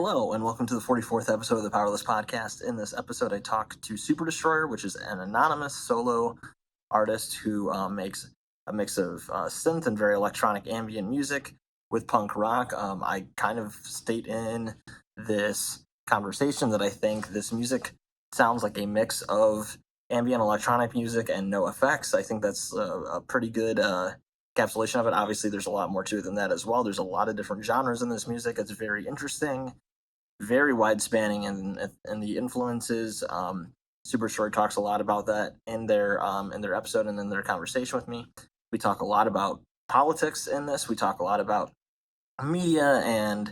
Hello, and welcome to the 44th episode of the Powerless Podcast. In this episode, I talk to Superdestroyer, which is an anonymous solo artist who makes a mix of synth and very electronic ambient music with punk rock. I kind of state in this conversation that I think this music sounds like a mix of ambient electronic music and no effects. I think that's a pretty good encapsulation of it. Obviously, there's a lot more to it than that as well. There's a lot of different genres in this music. It's very interesting, very wide spanning in the influences. Superdestroyer talks a lot about that in their episode and in their conversation with me. We talk a lot about politics in this. We talk a lot about media and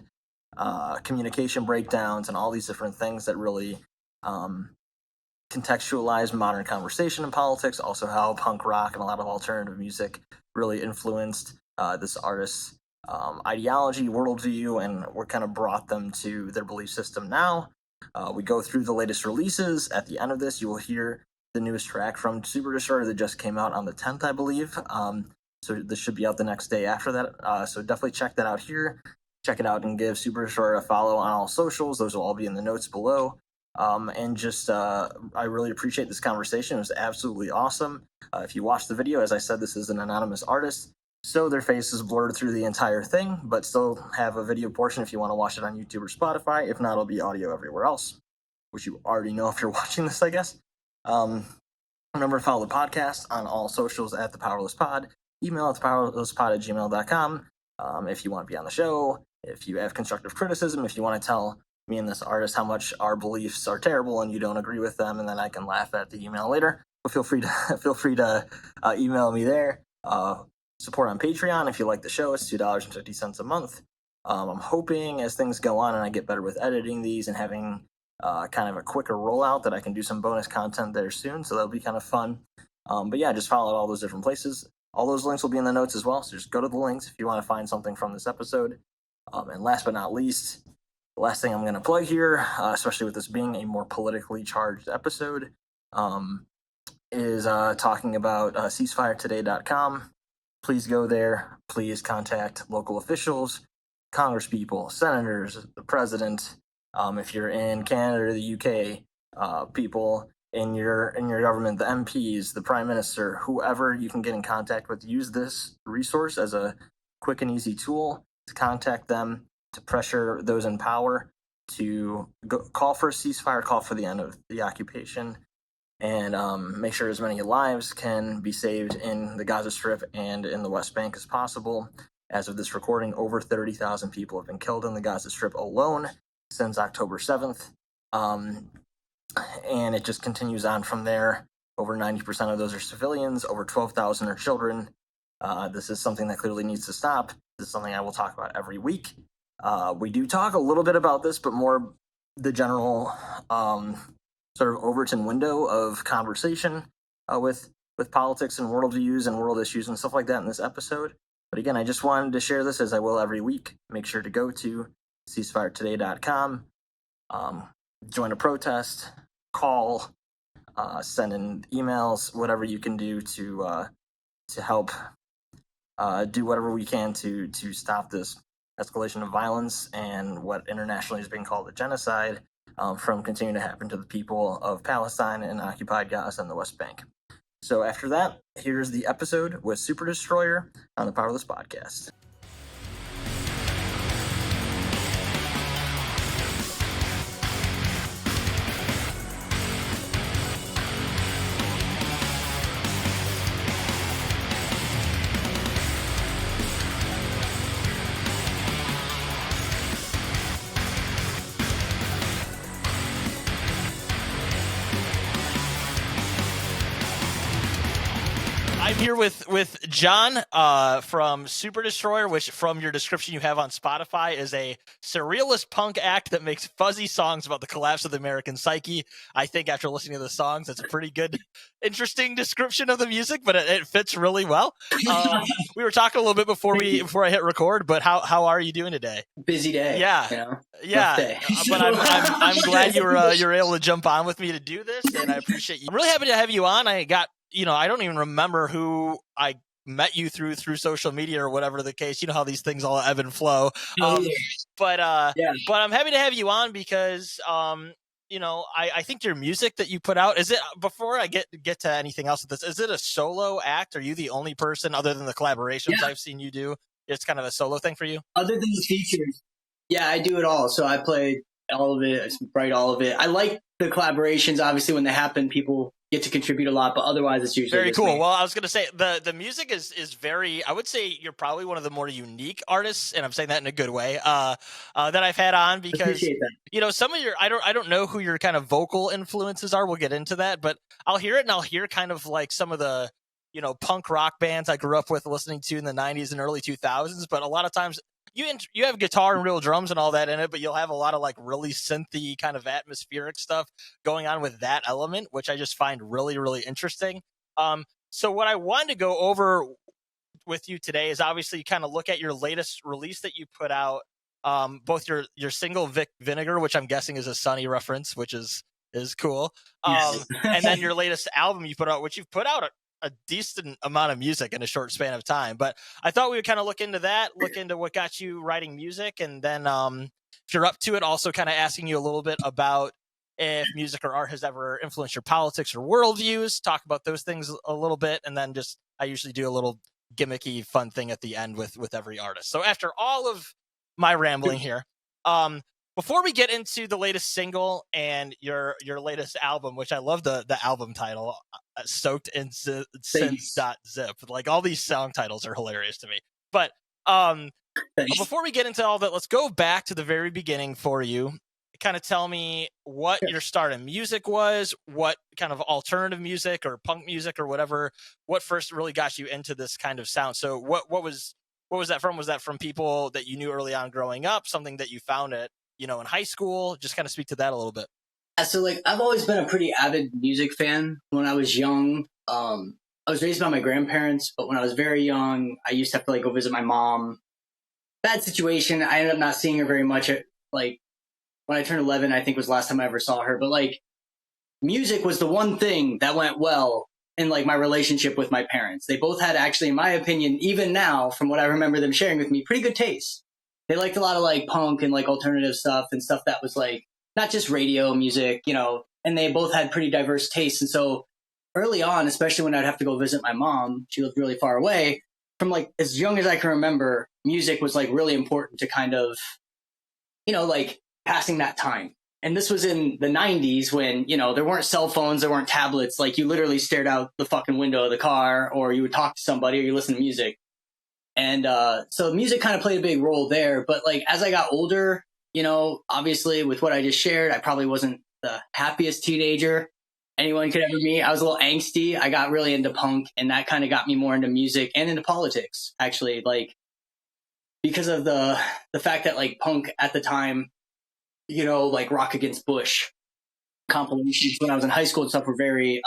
communication breakdowns and all these different things that really contextualize modern conversation in politics. Also, how punk rock and a lot of alternative music really influenced this artist's ideology, worldview, and what kind of brought them to their belief system now. We go through the latest releases. At the end of this, you will hear the newest track from Superdestroyer that just came out on the 10th, I believe. So this should be out the next day after that. So definitely check that out here. Check it out and give Superdestroyer a follow on all socials. Those will all be in the notes below. And just, I really appreciate this conversation. It was absolutely awesome. If you watch the video, as I said, this is an anonymous artist, so their face is blurred through the entire thing, but still have a video portion if you want to watch it on YouTube or Spotify. If not, it'll be audio everywhere else, which you already know if you're watching this, I guess. Remember to follow the podcast on all socials at thepowerlesspod. Email at thepowerlesspod@gmail.com. If you want to be on the show, if you have constructive criticism, if you want to tell me and this artist how much our beliefs are terrible and you don't agree with them, and then I can laugh at the email later. But feel free to email me there. Support on Patreon if you like the show. It's $2.50 a month. I'm hoping as things go on and I get better with editing these and having kind of a quicker rollout that I can do some bonus content there soon. So that'll be kind of fun. But yeah, just follow all those different places. All those links will be in the notes as well. So just go to the links if you want to find something from this episode. And last but not least, the last thing I'm going to plug here, especially with this being a more politically charged episode, is talking about ceasefiretoday.com. Please go there. Please contact local officials, congresspeople, senators, the president. If you're in Canada or the UK, people in your government, the MPs, the prime minister, whoever you can get in contact with, use this resource as a quick and easy tool to contact them, to pressure those in power to call for a ceasefire, call for the end of the occupation, and make sure as many lives can be saved in the Gaza Strip and in the West Bank as possible. As of this recording, over 30,000 people have been killed in the Gaza Strip alone since October 7th. And it just continues on from there. Over 90% of those are civilians. Over 12,000 are children. This is something that clearly needs to stop. This is something I will talk about every week. We do talk a little bit about this, but more the general sort of Overton window of conversation with politics and worldviews and world issues and stuff like that in this episode. But again, I just wanted to share this as I will every week. Make sure to go to ceasefiretoday.com, join a protest, call, send in emails, whatever you can do to help do whatever we can to stop this escalation of violence and what internationally is being called a genocide from continuing to happen to the people of Palestine and occupied Gaza and the West Bank. So after that, here's the episode with Superdestroyer on the Powerless Podcast. I'm here with John from Superdestroyer, which from your description you have on Spotify is a surrealist punk act that makes fuzzy songs about the collapse of the American psyche. I think after listening to the songs, it's a pretty good, interesting description of the music, but it fits really well. We were talking a little bit before I hit record, but how are you doing today? Busy day. Yeah, you know? yeah. But I'm glad you're able to jump on with me to do this, and I appreciate you. I'm really happy to have you on. I don't even remember who I met you through social media or whatever the case. You know how these things all ebb and flow. But I'm happy to have you on because I think your music that you put out, is it, before I get to anything else with this, is it a solo act? Are you the only person, other than the collaborations I've seen you do, it's kind of a solo thing for you? Other than the features, yeah, I do it all. So I play all of it, I write all of it. I like the collaborations. Obviously, when they happen, people get to contribute a lot, but otherwise it's usually very cool. me. Well, I was going to say the music is very, I would say you're probably one of the more unique artists, and I'm saying that in a good way, that I've had on, because some of your, I don't know who your kind of vocal influences are. We'll get into that, but I'll hear it and I'll hear kind of like some of the punk rock bands I grew up with listening to in the 90s and early 2000s, but a lot of times you have guitar and real drums and all that in it, but you'll have a lot of like really synthy kind of atmospheric stuff going on with that element, which I just find really, really interesting. So what I wanted to go over with you today is obviously kind of look at your latest release that you put out, both your single Vic Vinegar, which I'm guessing is a Sunny reference, which is cool. And then your latest album you put out, which you've put out a decent amount of music in a short span of time. But I thought we would kind of look into that, look into what got you writing music, and then if you're up to it, also kind of asking you a little bit about if music or art has ever influenced your politics or worldviews, talk about those things a little bit, and then just I usually do a little gimmicky fun thing at the end with every artist. So after all of my rambling here, before we get into the latest single and your latest album, which I love the album title, Soaked in Synth.zip. Like, all these song titles are hilarious to me. But before we get into all that, let's go back to the very beginning for you. Kind of tell me what your start in music was, what kind of alternative music or punk music or whatever, what first really got you into this kind of sound. So what was that from? Was that from people that you knew early on growing up, something that you found at in high school? Just kind of speak to that a little bit. So like, I've always been a pretty avid music fan. When I was young, I was raised by my grandparents, but when I was very young, I used to have to like go visit my mom. Bad situation. I ended up not seeing her very much. Like, when I turned 11, I think was the last time I ever saw her. But like, music was the one thing that went well in like my relationship with my parents. They both had, actually, in my opinion, even now, from what I remember them sharing with me, pretty good taste. They liked a lot of like punk and like alternative stuff and stuff that was like not just radio music, and they both had pretty diverse tastes. And so early on, especially when I'd have to go visit my mom, she lived really far away, from like as young as I can remember, music was like really important to kind of, like passing that time. And this was in the 90s when, there weren't cell phones, there weren't tablets. Like, you literally stared out the fucking window of the car, or you would talk to somebody, or you listen to music. And so music kind of played a big role there. But like, as I got older, obviously with what I just shared, I probably wasn't the happiest teenager anyone could ever be. I was a little angsty. I got really into punk, and that kind of got me more into music and into politics, actually, like, because of the fact that like punk at the time, like Rock Against Bush compilations when I was in high school and stuff were very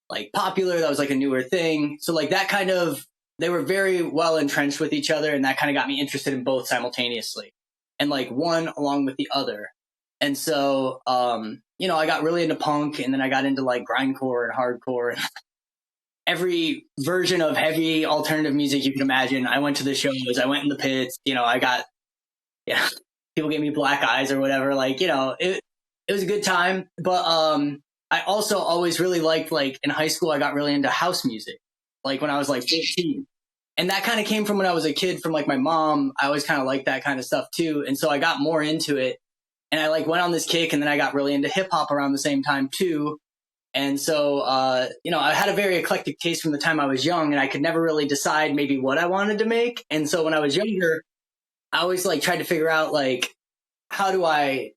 like popular. That was like a newer thing. So like that kind of, they were very well entrenched with each other, and that kind of got me interested in both simultaneously, and like one along with the other. And so, I got really into punk, and then I got into like grindcore and hardcore and every version of heavy alternative music you can imagine. I went to the shows, I went in the pits, I got, people gave me black eyes or whatever. Like, it was a good time. But I also always really liked, like, in high school, I got really into house music, like when I was like 15. And that kind of came from when I was a kid, from like my mom. I always kind of liked that kind of stuff too. And so I got more into it, and I like went on this kick, and then I got really into hip hop around the same time too. And so, I had a very eclectic taste from the time I was young, and I could never really decide maybe what I wanted to make. And so when I was younger, I always like tried to figure out like, how do I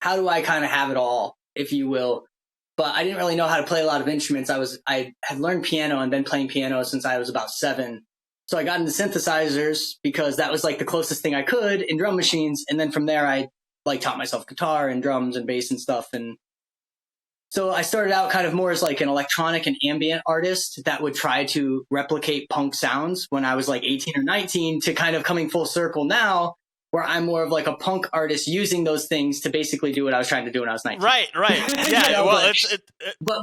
kind of have it all, if you will. But I didn't really know how to play a lot of instruments. I had learned piano and been playing piano since I was about 7. So I got into synthesizers because that was like the closest thing I could, in drum machines. And then from there, I like taught myself guitar and drums and bass and stuff. And so I started out kind of more as like an electronic and ambient artist that would try to replicate punk sounds when I was like 18 or 19, to kind of coming full circle now where I'm more of like a punk artist using those things to basically do what I was trying to do when I was 19. Right. Yeah. You know, well, but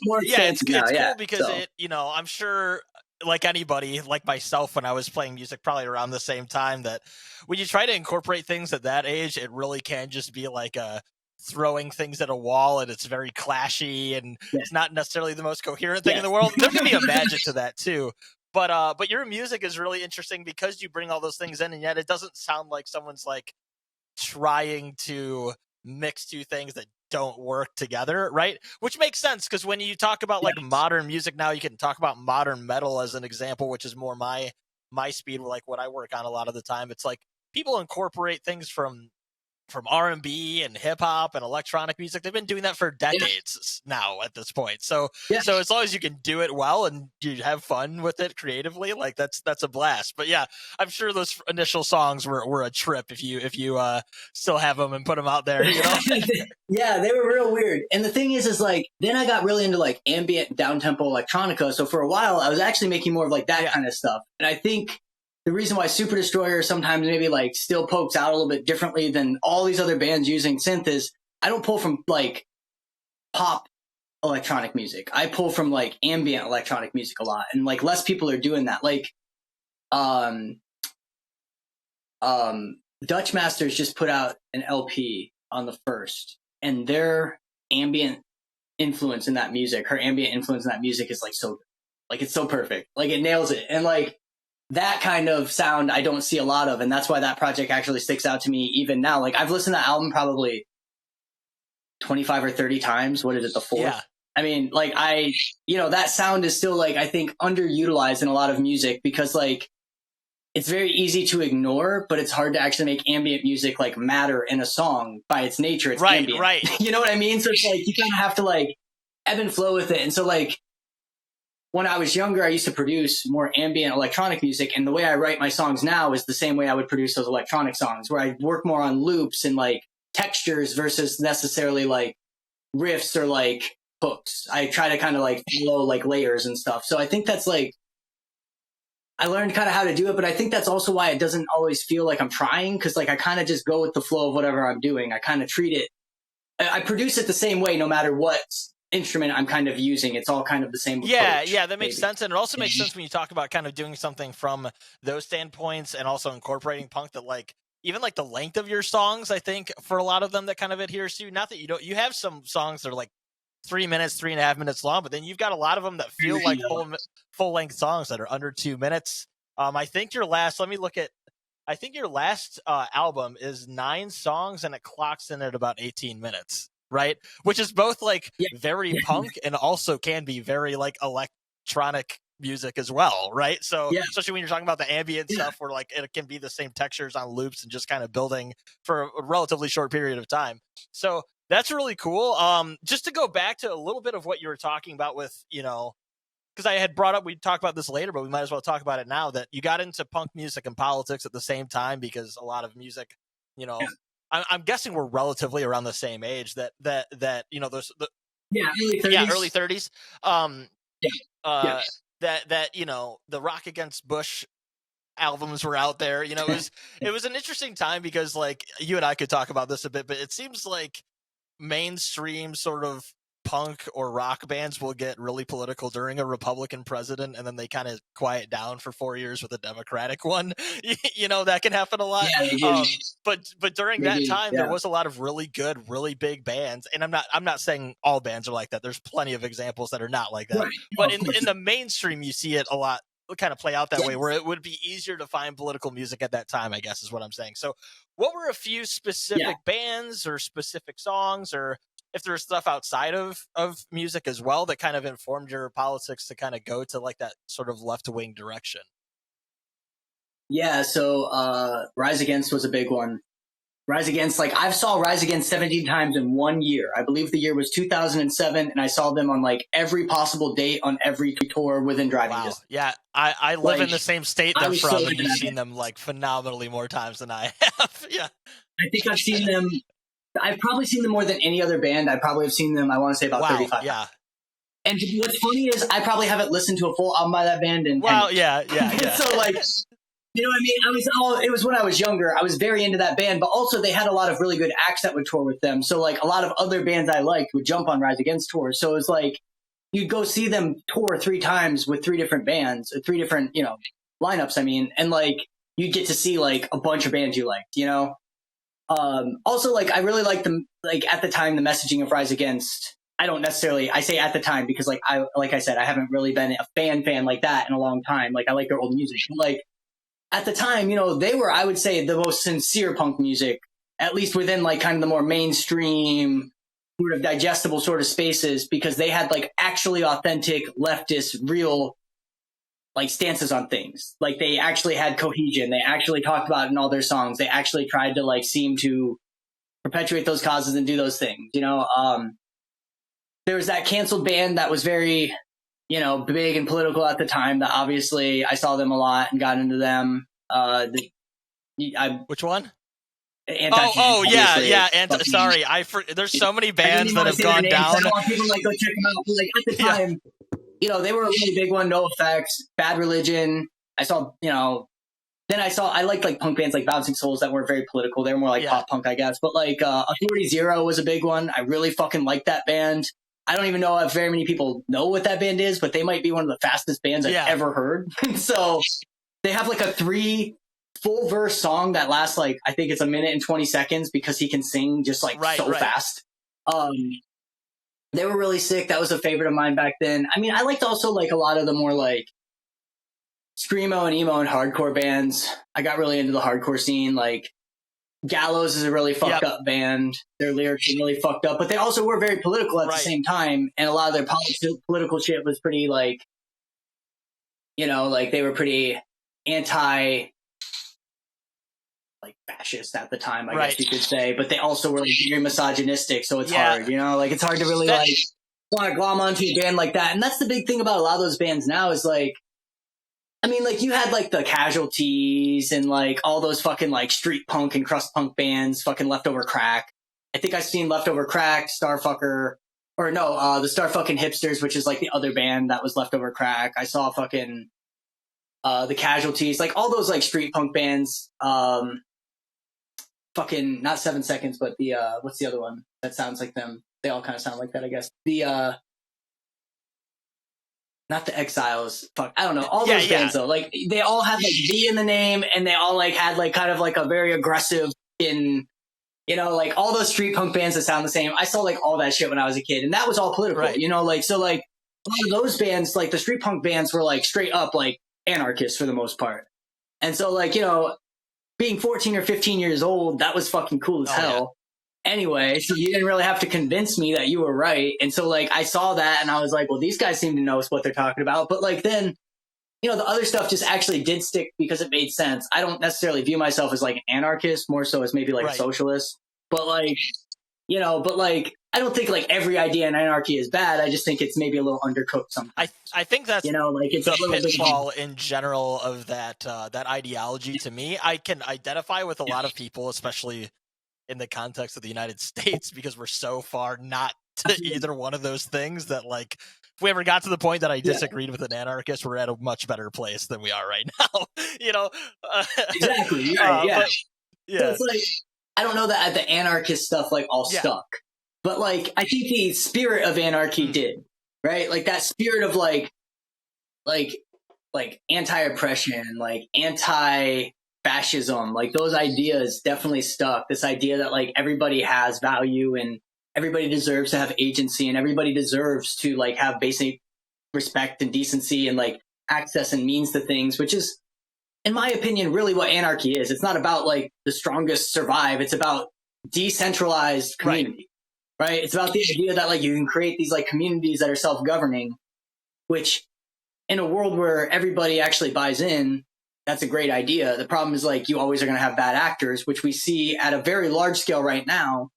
more yeah, it's expansive now, cool because so. I'm sure like anybody, like myself, when I was playing music, probably around the same time, that when you try to incorporate things at that age, it really can just be like throwing things at a wall, and it's very clashy, and it's not necessarily the most coherent thing in the world. There can be a magic to that too. But your music is really interesting because you bring all those things in, and yet it doesn't sound like someone's like trying to mix two things that don't work together, right? Which makes sense, because when you talk about like modern music now, you can talk about modern metal as an example, which is more my speed, like what I work on a lot of the time. It's like people incorporate things from R&B and hip hop and electronic music. They've been doing that for decades now at this point. So as long as you can do it well and you have fun with it creatively, like that's a blast. But yeah, I'm sure those initial songs were a trip if you still have them and put them out there, you know? Yeah, they were real weird. And the thing is like, then I got really into like ambient down-tempo electronica. So for a while, I was actually making more of like that kind of stuff. And I think the reason why Superdestroyer sometimes maybe like still pokes out a little bit differently than all these other bands using synth is I don't pull from like pop electronic music. I pull from like ambient electronic music a lot, and like less people are doing that. Like, Dutch Masters just put out an LP on the 1st, and their ambient influence in that music, her ambient influence in that music is like so, like it's so perfect. Like it nails it, and like. That kind of sound I don't see a lot of, and that's why that project actually sticks out to me even now. Like I've listened to that album probably 25 or 30 times. What is it, the 4th? Yeah. I mean, like that sound is still like I think underutilized in a lot of music because like it's very easy to ignore, but it's hard to actually make ambient music like matter in a song by its nature. It's ambient. Right. You know what I mean? So it's like you kind of have to like ebb and flow with it. And so like when I was younger, I used to produce more ambient electronic music. And the way I write my songs now is the same way I would produce those electronic songs, where I work more on loops and like textures versus necessarily like riffs or like hooks. I try to kind of like follow like layers and stuff. So I think that's like, I learned kind of how to do it, but I think that's also why it doesn't always feel like I'm trying. Cause like I kind of just go with the flow of whatever I'm doing. I kind of treat it, I produce it the same way, no matter what instrument I'm kind of using. It's all kind of the same approach, that makes sense. And it also makes sense when you talk about kind of doing something from those standpoints and also incorporating punk, that like even like the length of your songs, I think for a lot of them that kind of adheres to, not that you have some songs that are like 3 minutes, 3.5 minutes long, but then you've got a lot of them that feel like full length songs that are under 2 minutes. I think your last album is 9 songs and it clocks in at about 18 minutes. Right, which is both like very punk and also can be very like electronic music as well, right? So especially when you're talking about the ambient stuff, where like it can be the same textures on loops and just kind of building for a relatively short period of time. So that's really cool. Just to go back to a little bit of what you were talking about with, because I had brought up, we'd talk about this later, but we might as well talk about it now, that you got into punk music and politics at the same time, because a lot of music, I'm guessing we're relatively around the same age. That those early 30s. That the Rock Against Bush albums were out there. It was an interesting time because like you and I could talk about this a bit, but it seems like mainstream sort of punk or rock bands will get really political during a Republican president, and then they kind of quiet down for 4 years with a Democratic one. That can happen a lot. But during that time, there was a lot of really good, really big bands, and I'm not saying all bands are like that. There's plenty of examples that are not like that. Right. But in the mainstream, you see it a lot kind of play out that way, where it would be easier to find political music at that time, I guess is what I'm saying. So what were a few specific bands or specific songs, or if there's stuff outside of music as well that kind of informed your politics to kind of go to like that sort of left-wing direction? Yeah, so Rise Against was a big one. Rise Against, like I've saw Rise Against 17 times in 1 year. I believe the year was 2007, and I saw them on like every possible date on every tour within driving distance. Yeah, I live in the same state they're from, and you've seen them like phenomenally more times than I have. Yeah, I think I've seen them. I've probably seen them more than any other band. I probably have seen them, I want to say about 35 times. And what's funny is I probably haven't listened to a full album by that band. So like, You know what I mean? It was when I was younger. I was very into that band, but also they had a lot of really good acts that would tour with them. So like a lot of other bands I liked would jump on Rise Against tours. So it was like you'd go see them tour 3 times with 3 different bands, or 3 different, lineups. I mean, and like you'd get to see like a bunch of bands you liked. Also, like I really liked them. Like at the time, the messaging of Rise Against. I say at the time because like I said, I haven't really been a fan like that in a long time. Like I like their old music, but like. At the time, they were, I would say, the most sincere punk music, at least within like kind of the more mainstream, sort of digestible sort of spaces, because they had like actually authentic leftist, real like stances on things. Like they actually had cohesion. They actually talked about it in all their songs. They actually tried to like seem to perpetuate those causes and do those things. There was that canceled band that was very big and political at the time that obviously I saw them a lot and got into them. Which one? Obviously. Yeah. Sorry, there's so many bands that have gone down. I don't want people to like go check them out. But like at the time, they were a really big one. No Effects, Bad Religion. I saw, then I liked like punk bands like Bouncing Souls that weren't very political. They were more like pop punk, I guess. But like Authority Zero was a big one. I really fucking liked that band. I don't even know if very many people know what that band is, but they might be one of the fastest bands I've ever heard. So they have like a 3 full verse song that lasts like, I think it's 1 minute and 20 seconds because he can sing just like fast. They were really sick. That was a favorite of mine back then. I mean, I liked also like a lot of the more like screamo and emo and hardcore bands. I got really into the hardcore scene. Like Gallows is a really fucked up band. Their lyrics are really fucked up, but they also were very political at the same time. And a lot of their political shit was pretty like, like they were pretty anti, like fascist at the time, I guess you could say. But they also were like very misogynistic, so it's hard, like it's hard to really like want to glom onto a band like that. And that's the big thing about a lot of those bands now is like, I mean, like you had like the Casualties and like all those fucking like street punk and crust punk bands, fucking Leftover Crack. I think I've seen Leftover Crack, the Starfucking Hipsters, which is like the other band that was Leftover Crack. I saw fucking the Casualties, like all those like street punk bands. Fucking not 7 Seconds, but the what's the other one that sounds like them? They all kind of sound like that, I guess. The not the Exiles. Fuck, I don't know. All those bands though, like they all had like V in the name, and they all like had like kind of like a very aggressive like all those street punk bands that sound the same. I saw like all that shit when I was a kid, and that was all political. Like so like a lot of those bands, like the street punk bands, were like straight up like anarchists for the most part. And so like being 14 or 15 years old, that was fucking cool as hell. Anyway, so you didn't really have to convince me that you were right. And so like I saw that and I was like, well, these guys seem to know what they're talking about. But like then, the other stuff just actually did stick because it made sense. I don't necessarily view myself as like an anarchist, more so as maybe like a socialist. But like, I don't think like every idea in anarchy is bad. I just think it's maybe a little undercooked sometimes. I think that's like it's the a little pitfall in general of that ideology. To me, I can identify with a lot of people, especially in the context of the United States, because we're so far not to either one of those things that like if we ever got to the point that I disagreed with an anarchist, we're at a much better place than we are right now. Exactly. Right, yeah. So it's like I don't know that the anarchist stuff like all stuck, but like I think the spirit of anarchy did, right? Like that spirit of like anti-oppression, like anti-fascism, like those ideas definitely stuck. This idea that like everybody has value and everybody deserves to have agency and everybody deserves to like have basic respect and decency and like access and means to things, which is, in my opinion, really what anarchy is. It's not about like the strongest survive. It's about decentralized community, right? It's about the idea that like you can create these like communities that are self-governing, which in a world where everybody actually buys in, that's a great idea. The problem is like you always are going to have bad actors, which we see at a very large scale right now.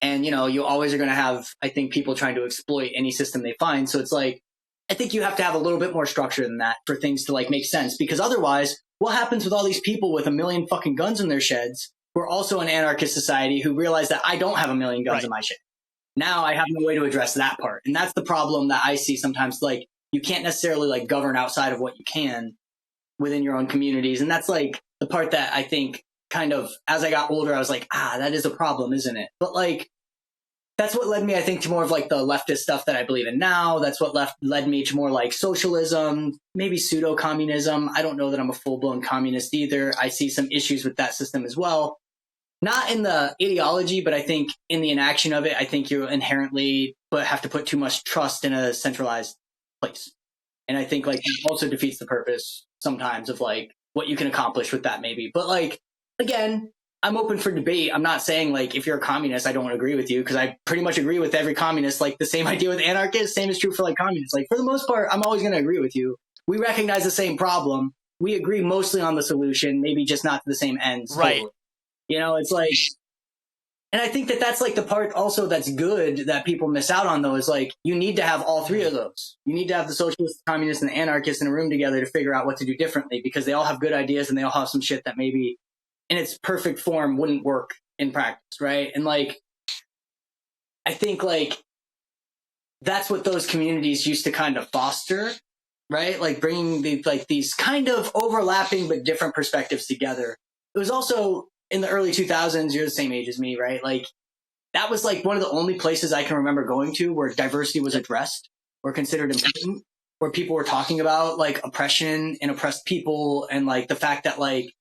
And, you always are going to have, I think, people trying to exploit any system they find. So it's like, I think you have to have a little bit more structure than that for things to like make sense, because otherwise what happens with all these people with 1 million fucking guns in their sheds who are also an anarchist society who realize that I don't have 1 million guns in my shed. Now I have no way to address that part. And that's the problem that I see sometimes. Like you can't necessarily like govern outside of what you can. within your own communities. And that's like the part that I think kind of, as I got older, I was like, that is a problem, isn't it? But like, that's what led me, I think, to more of like the leftist stuff that I believe in now. That's what led me to more like socialism, maybe pseudo-communism. I don't know that I'm a full-blown communist either. I see some issues with that system as well. Not in the ideology, but I think in the inaction of it, I think you inherently have to put too much trust in a centralized place. And I think like that also defeats the purpose sometimes of like what you can accomplish with that maybe. But like, again, I'm open for debate. I'm not saying like if you're a communist, I don't agree with you, because I pretty much agree with every communist. Like the same idea with anarchists, same is true for like communists. Like for the most part, I'm always going to agree with you. We recognize the same problem. We agree mostly on the solution, maybe just not to the same ends. Right. Totally. You know, it's like, and I think that that's like the part also that's good that people miss out on though, is like, you need to have all three of those. You need to have the socialists, communists, and the anarchists in a room together to figure out what to do differently, because they all have good ideas and they all have some shit that maybe in its perfect form wouldn't work in practice. Right. And like, I think like that's what those communities used to kind of foster, right? Like bringing these kind of overlapping but different perspectives together. It was also in the early 2000s, you're the same age as me, right? Like that was like one of the only places I can remember going to where diversity was addressed or considered important, where people were talking about like oppression and oppressed people, and like the fact that like,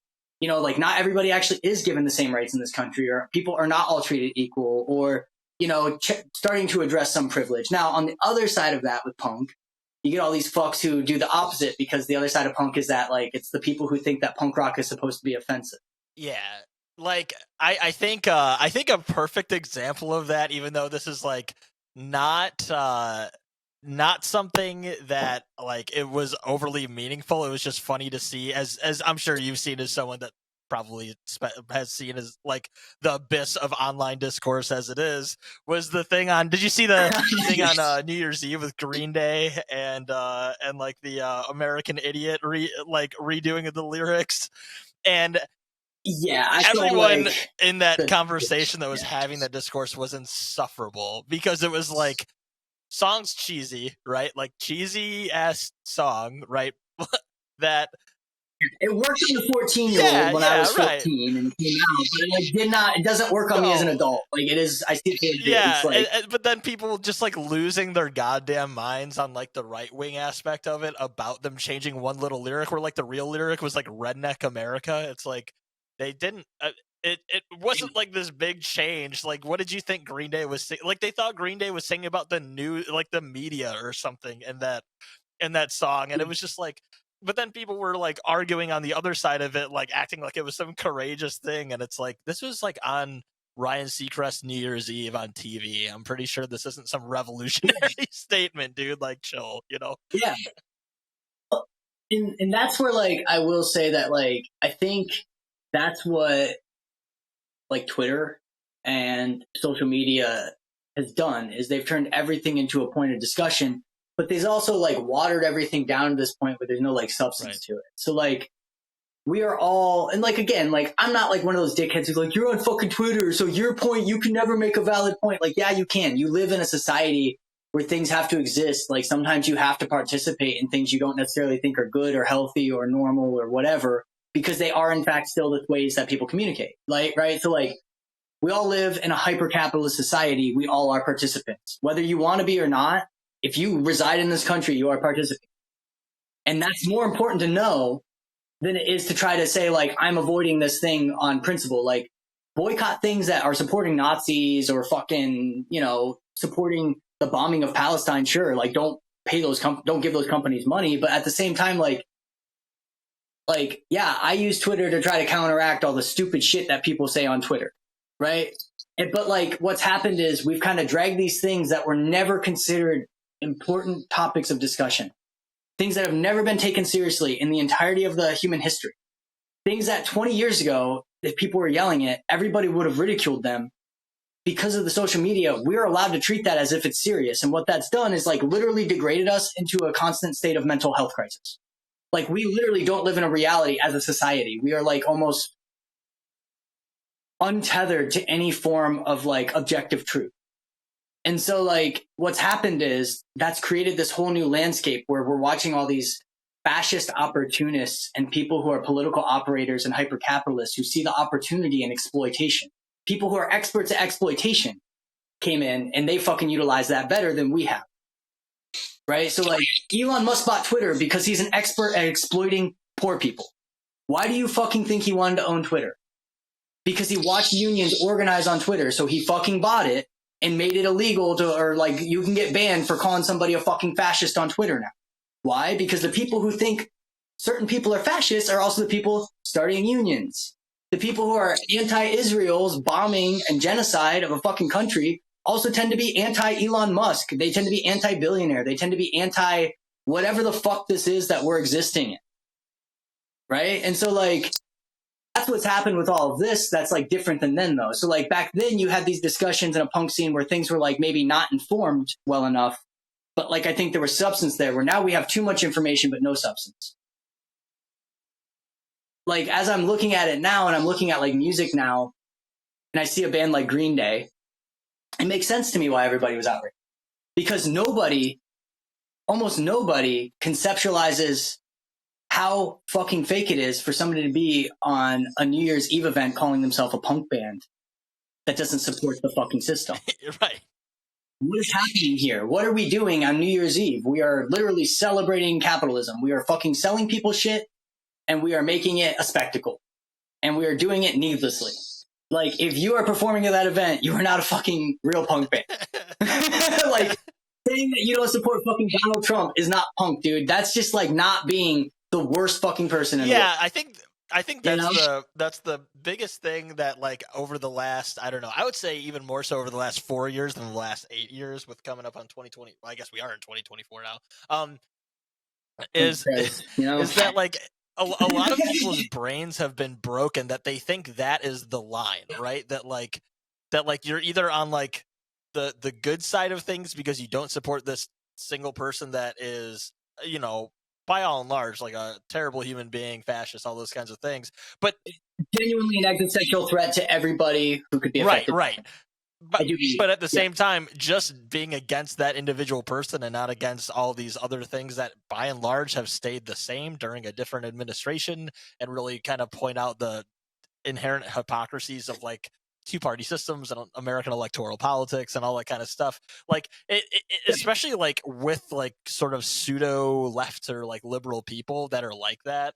you know, like not everybody actually is given the same rights in this country, or people are not all treated equal, or, you know, starting to address some privilege. Now, on the other side of that with punk, you get all these fucks who do the opposite, because the other side of punk is that like it's the people who think that punk rock is supposed to be offensive. Yeah. Like I think a perfect example of that, even though this is like not something that like it was overly meaningful, it was just funny to see, as I'm sure you've seen, as someone that probably has seen as like the abyss of online discourse as it is, was the thing on, did you see the thing on New Year's Eve with Green Day and like the American Idiot redoing of the lyrics? And yeah, I everyone like in that conversation that was having that discourse was insufferable, because it was like, song's cheesy, right? Like cheesy ass song, right? That it worked on the 14-year-old when I was 14 right. and it came out, but it like it doesn't work on me as an adult. Like it is, I see it. Yeah, like, but then people just like losing their goddamn minds on like the right wing aspect of it, about them changing one little lyric, where like the real lyric was like "Redneck America." It's like they didn't. It wasn't like this big change. Like, what did you think Green Day was like? They thought Green Day was singing about the new, like the media or something in that song, and it was just like. But then people were like arguing on the other side of it, like acting like it was some courageous thing, and it's like, this was like on Ryan Seacrest New Year's Eve on TV. I'm pretty sure this isn't some revolutionary statement, dude. Like, chill, you know? Yeah. And that's where like I will say that like I think that's what like Twitter and social media has done, is they've turned everything into a point of discussion, but they've also like watered everything down to this point where there's no like substance to it. So like we are all, and like again, like I'm not like one of those dickheads who's like, you're on fucking Twitter, so your point, you can never make a valid point. Like, yeah, you can. You live in a society where things have to exist. Like sometimes you have to participate in things you don't necessarily think are good or healthy or normal or whatever, because they are in fact still the ways that people communicate. Like, right? So like we all live in a hyper-capitalist society. We all are participants, whether you want to be or not. If you reside in this country, you are participating. And that's more important to know than it is to try to say like, I'm avoiding this thing on principle. Like boycott things that are supporting Nazis or fucking, you know, supporting the bombing of Palestine. Sure. Like don't pay those, don't give those companies money. But at the same time, like, yeah, I use Twitter to try to counteract all the stupid shit that people say on Twitter. Right. But like what's happened is we've kind of dragged these things that were never considered important topics of discussion, things that have never been taken seriously in the entirety of the human history, things that 20 years ago, if people were yelling it, everybody would have ridiculed them. Because of the social media, we're allowed to treat that as if it's serious. And what that's done is like literally degraded us into a constant state of mental health crisis. Like we literally don't live in a reality as a society. We are like almost untethered to any form of like objective truth. And so like what's happened is that's created this whole new landscape where we're watching all these fascist opportunists and people who are political operators and hyper-capitalists who see the opportunity in exploitation. People who are experts at exploitation came in and they fucking utilize that better than we have. Right? So like Elon Musk bought Twitter because he's an expert at exploiting poor people. Why do you fucking think he wanted to own Twitter? Because he watched unions organize on Twitter, so he fucking bought it and made it illegal to, or like you can get banned for calling somebody a fucking fascist on Twitter now. Why? Because the people who think certain people are fascists are also the people starting unions. The people who are anti-Israel's bombing and genocide of a fucking country also tend to be anti-Elon Musk. They tend to be anti-billionaire. They tend to be anti whatever the fuck this is that we're existing in. Right? And so like, that's what's happened with all of this. That's like different than then though. So like back then you had these discussions in a punk scene where things were like maybe not informed well enough. But like, I think there was substance there, where now we have too much information, but no substance. Like, as I'm looking at it now, and I'm looking at like music now, and I see a band like Green Day, it makes sense to me why everybody was outraged. Because almost nobody conceptualizes how fucking fake it is for somebody to be on a New Year's Eve event calling themselves a punk band that doesn't support the fucking system. Right. What is happening here? What are we doing on New Year's Eve? We are literally celebrating capitalism. We are fucking selling people shit, and we are making it a spectacle. And we are doing it needlessly. Like, if you are performing at that event, you are not a fucking real punk band. Like, saying that you don't support fucking Donald Trump is not punk, dude. That's just like not being the worst fucking person in the world. Yeah, I think that's the biggest thing that like over the last, I don't know, I would say even more so over the last 4 years than the last 8 years, with coming up on 2020. Well, I guess we are in 2024 now. Is that like a lot of people's brains have been broken that they think that is the line, right? That like you're either on like the good side of things because you don't support this single person that is, you know, by all and large, like a terrible human being, fascist, all those kinds of things. But genuinely an existential threat to everybody who could be affected. Right. But at the same time, just being against that individual person and not against all these other things that by and large have stayed the same during a different administration, and really kind of point out the inherent hypocrisies of like two-party systems and American electoral politics and all that kind of stuff. Like it especially like with like sort of pseudo left or like liberal people that are like that.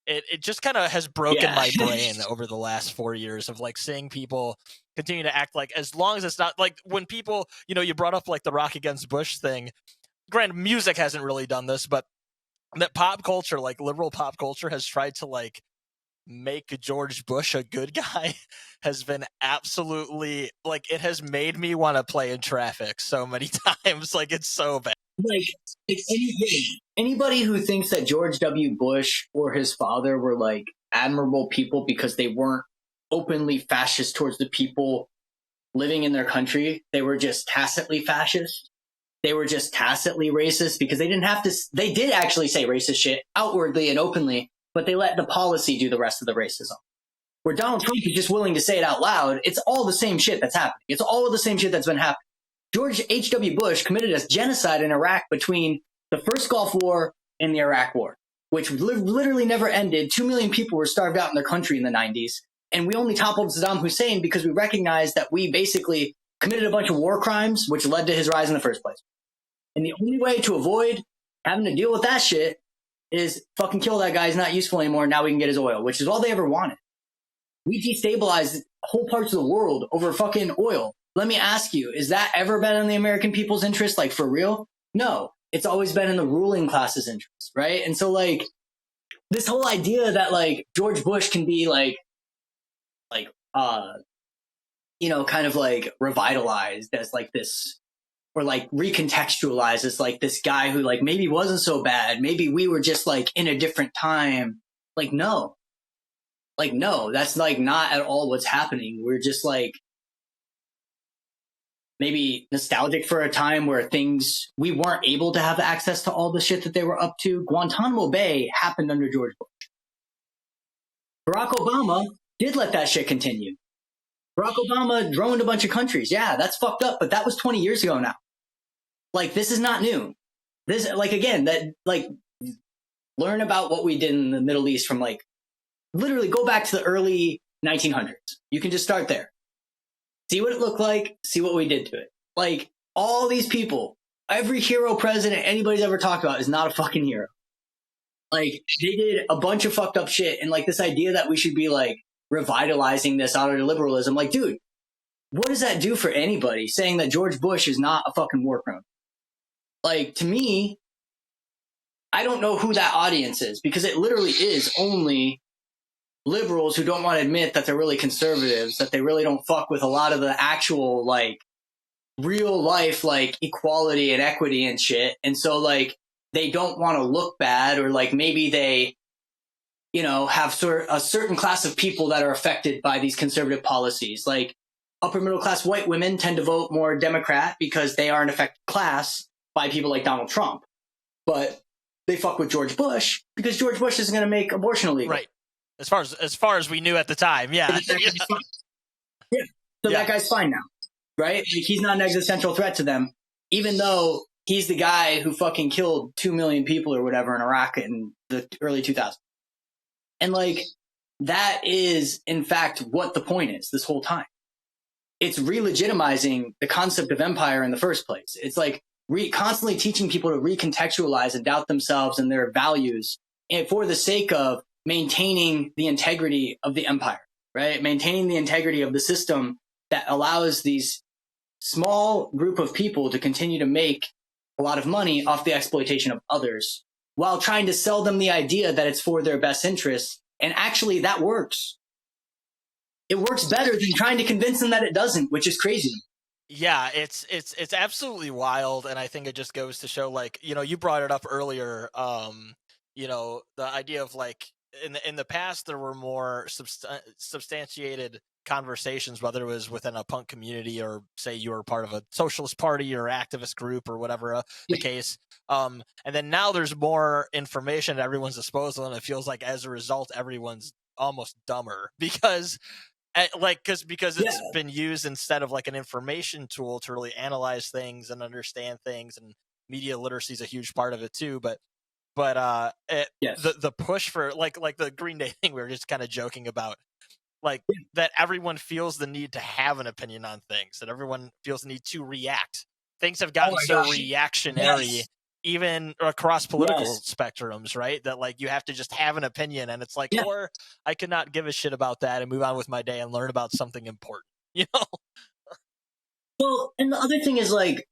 It just kind of has broken my brain over the last 4 years of like seeing people continue to act like, as long as it's not like when people, you know, you brought up like the Rock Against Bush thing. Granted, music hasn't really done this, but that pop culture, like liberal pop culture, has tried to like make George Bush a good guy has been absolutely like, it has made me want to play in traffic so many times. Like, it's so bad. Like anybody who thinks that George W. Bush or his father were like admirable people because they weren't openly fascist towards the people living in their country, they were just tacitly fascist. They were just tacitly racist because they didn't have to. They did actually say racist shit outwardly and openly, but they let the policy do the rest of the racism. Where Donald Trump is just willing to say it out loud, it's all the same shit that's happening. It's all the same shit that's been happening. George H.W. Bush committed a genocide in Iraq between the first Gulf War and the Iraq War, which literally never ended. 2 million people were starved out in their country in the 90s. And we only toppled Saddam Hussein because we recognized that we basically committed a bunch of war crimes, which led to his rise in the first place. And the only way to avoid having to deal with that shit is fucking kill that guy. He's not useful anymore. Now we can get his oil, which is all they ever wanted. We destabilized whole parts of the world over fucking oil. Let me ask you, is that ever been in the American people's interest? Like, for real? No, it's always been in the ruling class's interest, right? And so, like, this whole idea that, like, George Bush can be, you know, kind of, like, revitalized as, like, this, or, like, recontextualized as, like, this guy who, like, maybe wasn't so bad. Maybe we were just, like, in a different time. Like, no. Like, no, that's, like, not at all what's happening. We're just, like, maybe nostalgic for a time where we weren't able to have access to all the shit that they were up to. Guantanamo Bay happened under George Bush. Barack Obama did let that shit continue. Barack Obama droned a bunch of countries. Yeah, that's fucked up, but that was 20 years ago now. Like, this is not new. This, like, again, that, like, learn about what we did in the Middle East from like literally go back to the early 1900s. You can just start there. See what it looked like, see what we did to it. Like all these people, every hero president anybody's ever talked about is not a fucking hero. Like they did a bunch of fucked up shit. And like this idea that we should be like revitalizing this out of liberalism. Like, dude, what does that do for anybody saying that George Bush is not a fucking war criminal? Like to me, I don't know who that audience is because it literally is only liberals who don't want to admit that they're really conservatives, that they really don't fuck with a lot of the actual like real life like equality and equity and shit. And so like they don't want to look bad, or like maybe they, you know, have a certain class of people that are affected by these conservative policies. Like upper middle class white women tend to vote more Democrat because they are an affected class by people like Donald Trump. But they fuck with George Bush because George Bush is going to make abortion illegal. Right. As far as we knew at the time. Yeah. Yeah. So that guy's fine now. Right? Like he's not an existential threat to them, even though he's the guy who fucking killed 2 million people or whatever in Iraq in the early 2000s. And like, that is in fact what the point is this whole time. It's re-legitimizing the concept of empire in the first place. It's like constantly teaching people to recontextualize and doubt themselves and their values, and for the sake of maintaining the integrity of the empire, right? Maintaining the integrity of the system that allows these small group of people to continue to make a lot of money off the exploitation of others while trying to sell them the idea that it's for their best interests. And actually that works. It works better than trying to convince them that it doesn't, which is crazy. Yeah, it's absolutely wild. And I think it just goes to show, like, you know, you brought it up earlier, you know, the idea of like in the past, there were more substantiated conversations, whether it was within a punk community or say you were part of a socialist party or activist group or whatever the case. And then now there's more information at everyone's disposal. And it feels like as a result, everyone's almost dumber because it's been used instead of like an information tool to really analyze things and understand things. And media literacy is a huge part of it too. But the push for like the Green Day thing we were just kind of joking about, like that everyone feels the need to have an opinion on things, that everyone feels the need to react. Things have gotten reactionary, even across political spectrums, right? That like you have to just have an opinion, and it's like, or I could not give a shit about that and move on with my day and learn about something important, you know? Well, and the other thing is like,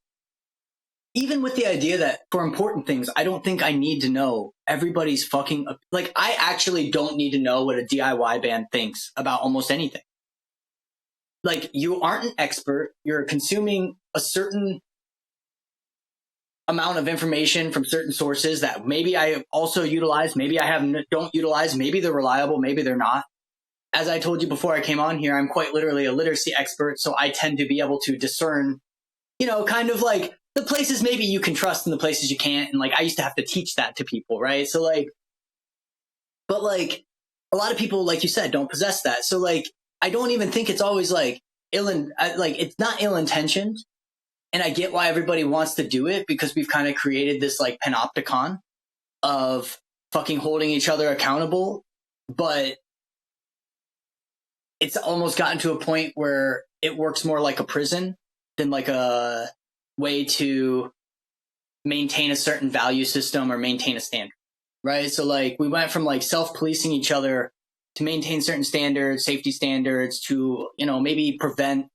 even with the idea that for important things, I don't think I need to know everybody's fucking, like, I actually don't need to know what a DIY band thinks about almost anything. Like, you aren't an expert. You're consuming a certain amount of information from certain sources that maybe I also utilize, maybe I don't utilize, maybe they're reliable, maybe they're not. As I told you before I came on here, I'm quite literally a literacy expert, so I tend to be able to discern, you know, kind of like the places maybe you can trust and the places you can't. And like, I used to have to teach that to people, right? So like, but like a lot of people, like you said, don't possess that. So like, I don't even think it's always like it's not ill-intentioned. And I get why everybody wants to do it, because we've kind of created this like panopticon of fucking holding each other accountable. But it's almost gotten to a point where it works more like a prison than like a way to maintain a certain value system or maintain a standard, right? So like we went from like self-policing each other to maintain certain standards, safety standards, to, you know, maybe prevent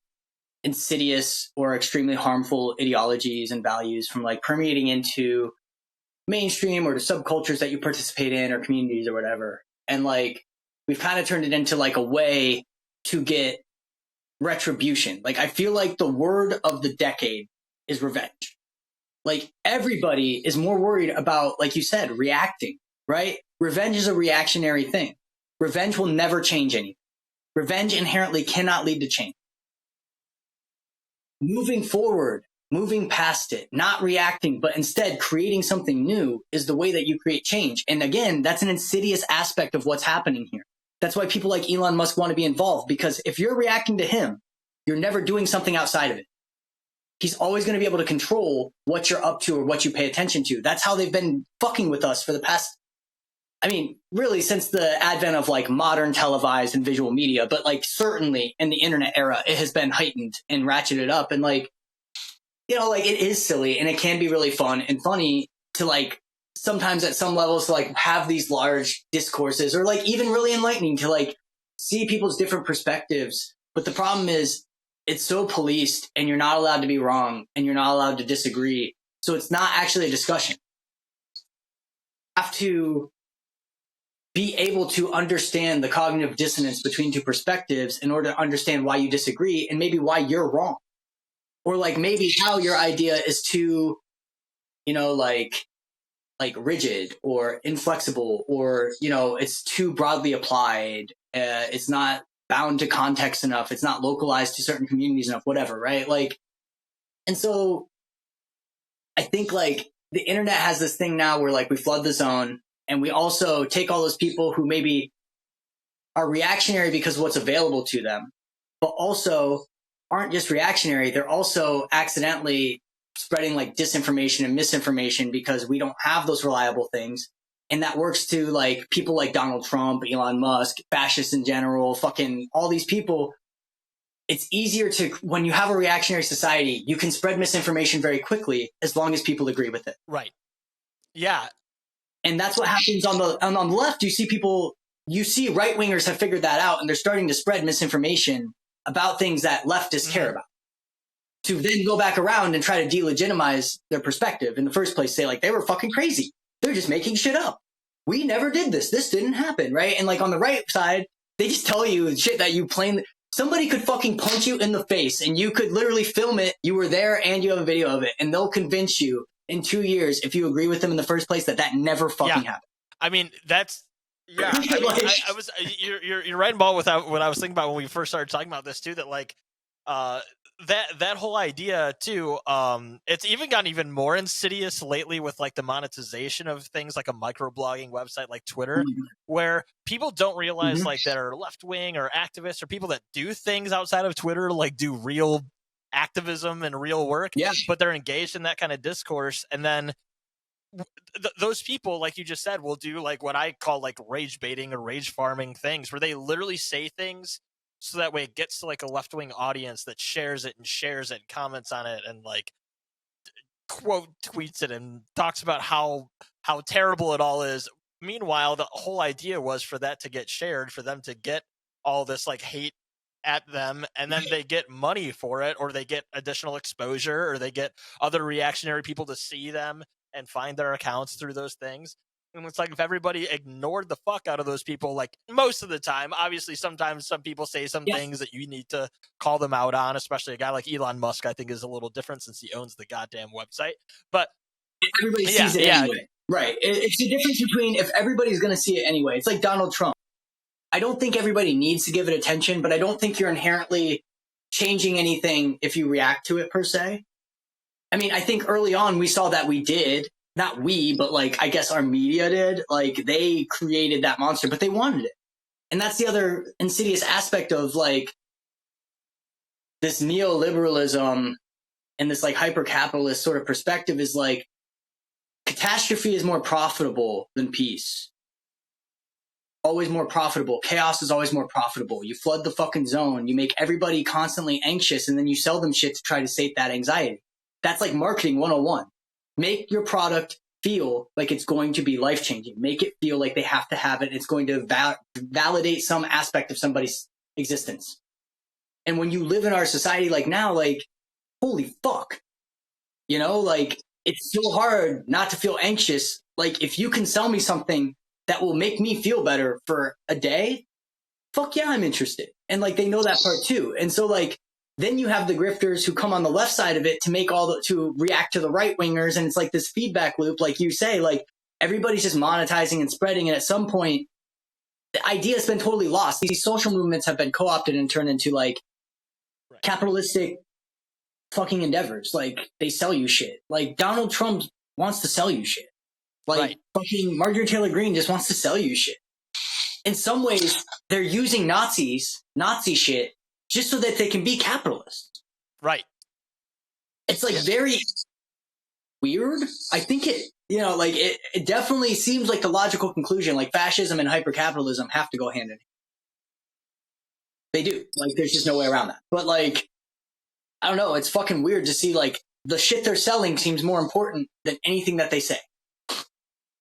insidious or extremely harmful ideologies and values from like permeating into mainstream or the subcultures that you participate in or communities or whatever. And like we've kind of turned it into like a way to get retribution. Like I feel like the word of the decade is revenge. Like everybody is more worried about, like you said, reacting, right? Revenge is a reactionary thing. Revenge will never change anything. Revenge inherently cannot lead to change. Moving forward, moving past it, not reacting, but instead creating something new is the way that you create change. And again, that's an insidious aspect of what's happening here. That's why people like Elon Musk want to be involved, because if you're reacting to him, you're never doing something outside of it. He's always going to be able to control what you're up to or what you pay attention to. That's how they've been fucking with us for the past I mean, really since the advent of like modern televised and visual media, but like certainly in the internet era, it has been heightened and ratcheted up. And like, you know, like it is silly and it can be really fun and funny to like sometimes at some levels to like have these large discourses, or like even really enlightening to like see people's different perspectives. But the problem is it's so policed and you're not allowed to be wrong and you're not allowed to disagree. So it's not actually a discussion. You have to be able to understand the cognitive dissonance between two perspectives in order to understand why you disagree and maybe why you're wrong. Or like maybe how your idea is too, you know, like rigid or inflexible, or, you know, it's too broadly applied. It's not bound to context enough. It's not localized to certain communities enough, whatever. Right. Like, and so I think like the internet has this thing now where like we flood the zone and we also take all those people who maybe are reactionary because of what's available to them, but also aren't just reactionary. They're also accidentally spreading like disinformation and misinformation because we don't have those reliable things. And that works to like people like Donald Trump, Elon Musk, fascists in general, fucking all these people. It's easier to, when you have a reactionary society, you can spread misinformation very quickly as long as people agree with it. Right. Yeah. And that's what happens on the left. You see right wingers have figured that out and they're starting to spread misinformation about things that leftists care about, to then go back around and try to delegitimize their perspective in the first place. Say like, they were fucking crazy. They're just making shit up. We never did this. This didn't happen. Right. And like on the right side, they just tell you shit that you plain, somebody could fucking punch you in the face and you could literally film it. You were there and you have a video of it, and they'll convince you in 2 years, if you agree with them in the first place, that never fucking happened. I mean, that's, yeah. I mean, Like- I was, you're right in ball with what I was thinking about when we first started talking about this too, that like, that whole idea too, it's even gotten even more insidious lately with like the monetization of things like a microblogging website like Twitter, where people don't realize like that are left wing or activists or people that do things outside of Twitter, like do real activism and real work, but they're engaged in that kind of discourse. And then those people, like you just said, will do like what I call like rage baiting or rage farming things, where they literally say things so that way it gets to like a left-wing audience that shares it and comments on it and like quote tweets it and talks about how terrible it all is. Meanwhile, the whole idea was for that to get shared, for them to get all this like hate at them, and then they get money for it, or they get additional exposure, or they get other reactionary people to see them and find their accounts through those things. And it's like, if everybody ignored the fuck out of those people, like most of the time, obviously sometimes some people say some things that you need to call them out on, especially a guy like Elon Musk, I think is a little different since he owns the goddamn website. But everybody sees it anyway. Right. It's the difference between if everybody's going to see it anyway. It's like Donald Trump. I don't think everybody needs to give it attention, but I don't think you're inherently changing anything if you react to it per se. I mean, I think early on we saw that we did, not we, but like, I guess our media did, like they created that monster, but they wanted it. And that's the other insidious aspect of like this neoliberalism and this like hyper-capitalist sort of perspective is like catastrophe is more profitable than peace. Always more profitable. Chaos is always more profitable. You flood the fucking zone. You make everybody constantly anxious, and then you sell them shit to try to sate that anxiety. That's like marketing 101. Make your product feel like it's going to be life-changing. Make it feel like they have to have it. It's going to validate some aspect of somebody's existence. And when you live in our society like now, like, holy fuck. You know, like, it's so hard not to feel anxious. Like, if you can sell me something that will make me feel better for a day, fuck yeah, I'm interested. And like, they know that part too. And so like, then you have the grifters who come on the left side of it to make to react to the right wingers. And it's like this feedback loop, like you say, like everybody's just monetizing and spreading. And at some point, the idea has been totally lost. These social movements have been co-opted and turned into like capitalistic fucking endeavors. Like they sell you shit. Like Donald Trump wants to sell you shit. Like fucking Marjorie Taylor Greene just wants to sell you shit. In some ways, they're using Nazi shit, just so that they can be capitalists. Right. It's like very weird. I think it, like it definitely seems like the logical conclusion. Like fascism and hypercapitalism have to go hand in hand. They do. Like there's just no way around that. But like, I don't know. It's fucking weird to see like the shit they're selling seems more important than anything that they say.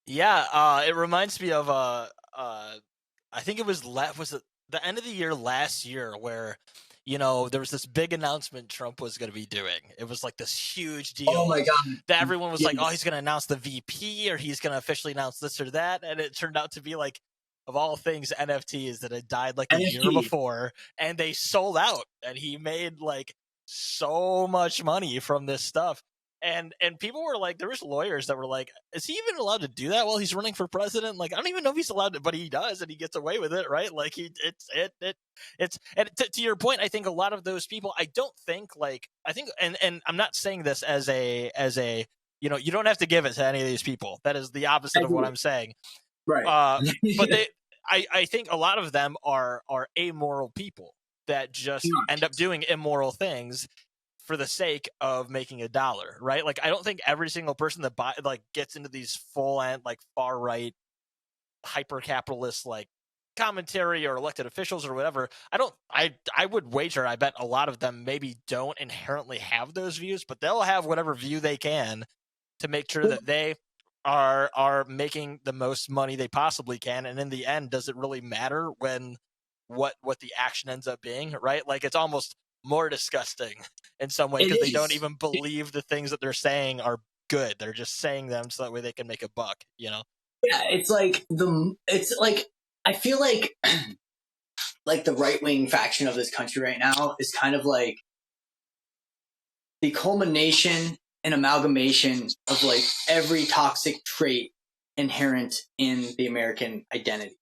Yeah, it reminds me of I think it was it the end of the year last year where there was this big announcement Trump was going to be doing. It was like this huge deal. Oh my god! That everyone was Yeah. like, "Oh, he's going to announce the VP, or he's going to officially announce this or that," and it turned out to be like, of all things, NFTs that had died like a year before, and they sold out, and he made like so much money from this stuff. And people were like, there was lawyers that were like, is he even allowed to do that while he's running for president? Like, I don't even know if he's allowed to, but he does, and he gets away with it, right? Like it's and to your point, I think a lot of those people, I don't think like, I think, and I'm not saying this as a, you don't have to give it to any of these people. That is the opposite of what I'm saying. Right. But I think a lot of them are amoral people that just end up doing immoral things for the sake of making $1, right? Like, I don't think every single person that gets into these full-end, like, far-right, hyper-capitalist, like, commentary or elected officials or whatever, I would wager, I bet a lot of them maybe don't inherently have those views, but they'll have whatever view they can to make sure that they are making the most money they possibly can, and in the end, does it really matter when what the action ends up being, right? Like, it's almost more disgusting in some way because they don't even believe the things that they're saying are good. They're just saying them so that way they can make a buck, Yeah, it's like I feel like like the right-wing faction of this country right now is kind of like the culmination and amalgamation of like every toxic trait inherent in the American identity.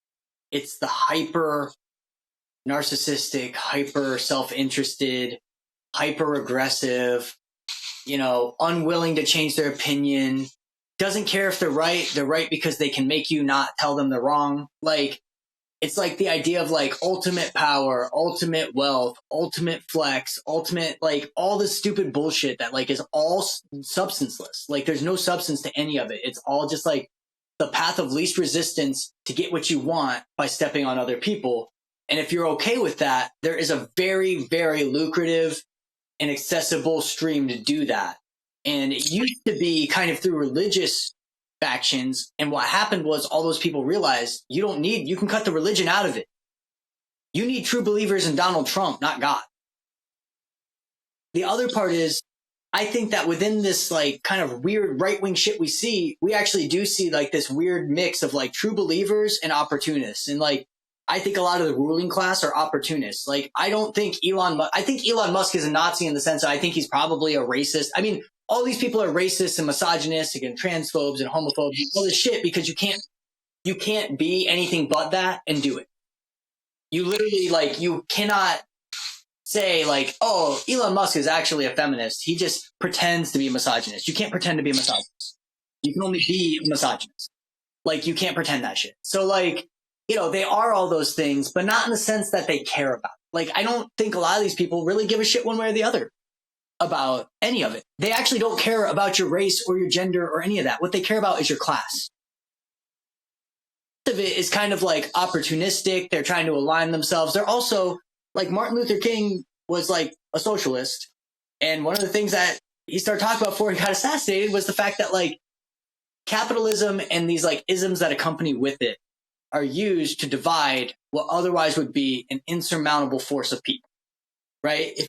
It's the hyper narcissistic, hyper self-interested, hyper aggressive, unwilling to change their opinion, doesn't care if they're right because they can make you not tell them they're wrong. Like, it's like the idea of like ultimate power, ultimate wealth, ultimate flex, ultimate, like all this stupid bullshit that like is all substanceless. Like there's no substance to any of it. It's all just like the path of least resistance to get what you want by stepping on other people. And if you're okay with that, there is a very, very lucrative and accessible stream to do that. And it used to be kind of through religious factions. And what happened was all those people realized you can cut the religion out of it. You need true believers in Donald Trump, not God. The other part is, I think that within this like kind of weird right-wing shit we actually do see like this weird mix of like true believers and opportunists. And like, I think a lot of the ruling class are opportunists. Like, I think Elon Musk is a Nazi in the sense that I think he's probably a racist. I mean, all these people are racist and misogynistic and transphobes and homophobes and all this shit because you can't be anything but that and do it. You literally like, you cannot say like, oh, Elon Musk is actually a feminist. He just pretends to be a misogynist. You can't pretend to be a misogynist. You can only be a misogynist. Like, you can't pretend that shit. So like, they are all those things, but not in the sense that they care about. Like, I don't think a lot of these people really give a shit one way or the other about any of it. They actually don't care about your race or your gender or any of that. What they care about is your class. Most of it is kind of like opportunistic. They're trying to align themselves. They're also like Martin Luther King was like a socialist. And one of the things that he started talking about before he got assassinated was the fact that like capitalism and these like isms that accompany with it are used to divide what otherwise would be an insurmountable force of people, right? If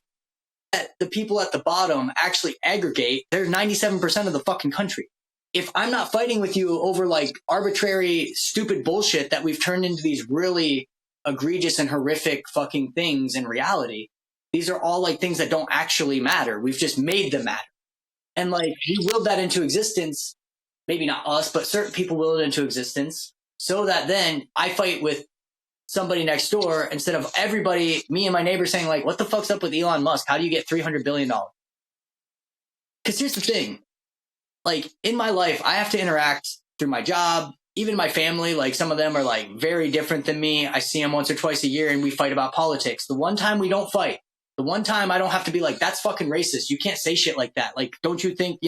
the people at the bottom actually aggregate, they're 97% of the fucking country. If I'm not fighting with you over like arbitrary, stupid bullshit that we've turned into these really egregious and horrific fucking things in reality, these are all like things that don't actually matter. We've just made them matter. And like, we willed that into existence, maybe not us, but certain people willed it into existence. So that then I fight with somebody next door instead of everybody, me and my neighbor saying like, what the fuck's up with Elon Musk? How do you get $300 billion? Because here's the thing. Like in my life, I have to interact through my job, even my family. Like some of them are like very different than me. I see them once or twice a year and we fight about politics. The one time we don't fight, the one time I don't have to be like, that's fucking racist. You can't say shit like that. Like, don't you think,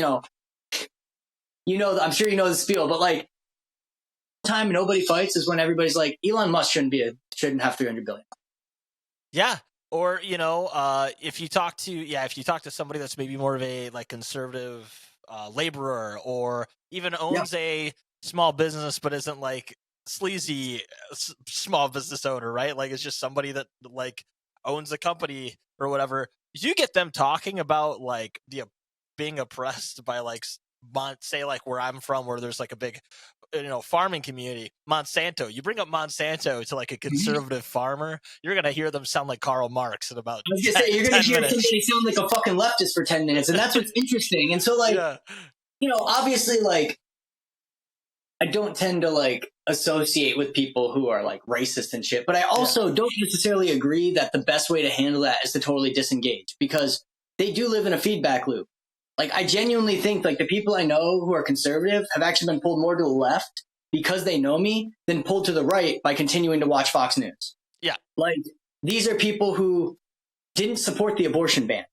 I'm sure you know this spiel, but like, time nobody fights is when everybody's like, Elon Musk shouldn't have 300 billion. Yeah. Or, if you talk to somebody that's maybe more of a like conservative laborer, or even owns a small business but isn't like sleazy small business owner, right? Like it's just somebody that like owns a company or whatever. You get them talking about like being oppressed by like say like where I'm from, where there's like a big farming community, Monsanto. You bring up Monsanto to like a conservative farmer, you're gonna hear them sound like Karl Marx in about I was gonna say, you're gonna hear minutes. somebody sound like a fucking leftist for 10 minutes, and that's what's interesting. And so like, obviously like, I don't tend to like associate with people who are like racist and shit, but I also don't necessarily agree that the best way to handle that is to totally disengage, because they do live in a feedback loop. Like, I genuinely think like the people I know who are conservative have actually been pulled more to the left because they know me than pulled to the right by continuing to watch Fox News. Yeah. Like, these are people who didn't support the abortion ban.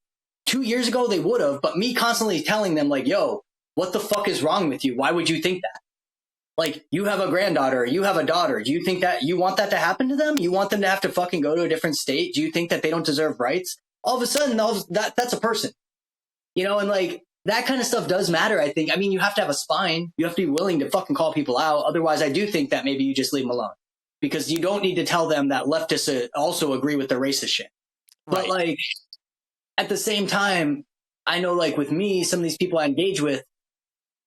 2 years ago, they would have, but me constantly telling them like, yo, what the fuck is wrong with you? Why would you think that? Like, you have a granddaughter, you have a daughter. Do you think that you want that to happen to them? You want them to have to fucking go to a different state? Do you think that they don't deserve rights? All of a sudden, that's a person. And like, that kind of stuff does matter, I think. I mean, you have to have a spine. You have to be willing to fucking call people out. Otherwise, I do think that maybe you just leave them alone, because you don't need to tell them that leftists also agree with the racist shit. Right. But like, at the same time, I know like with me, some of these people I engage with,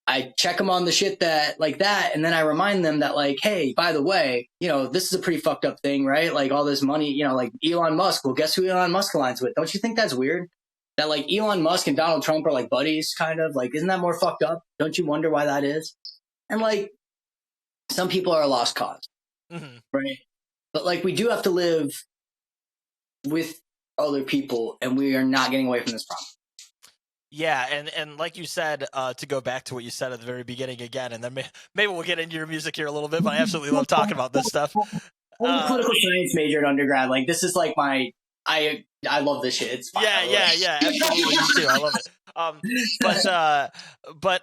I check them on the shit that like that. And then I remind them that like, hey, by the way, this is a pretty fucked up thing, right? Like all this money, like Elon Musk. Well, guess who Elon Musk aligns with? Don't you think that's weird? That like Elon Musk and Donald Trump are like buddies, kind of like, isn't that more fucked up? Don't you wonder why that is? And like, some people are a lost cause, right? But like, we do have to live with other people, and we are not getting away from this problem. Yeah, and like you said, to go back to what you said at the very beginning again, and then maybe we'll get into your music here a little bit, but I absolutely love talking about this stuff. I'm a political science major at undergrad. Like, this is like I love this shit. It's fun. Yeah, absolutely. Me too. I love it. But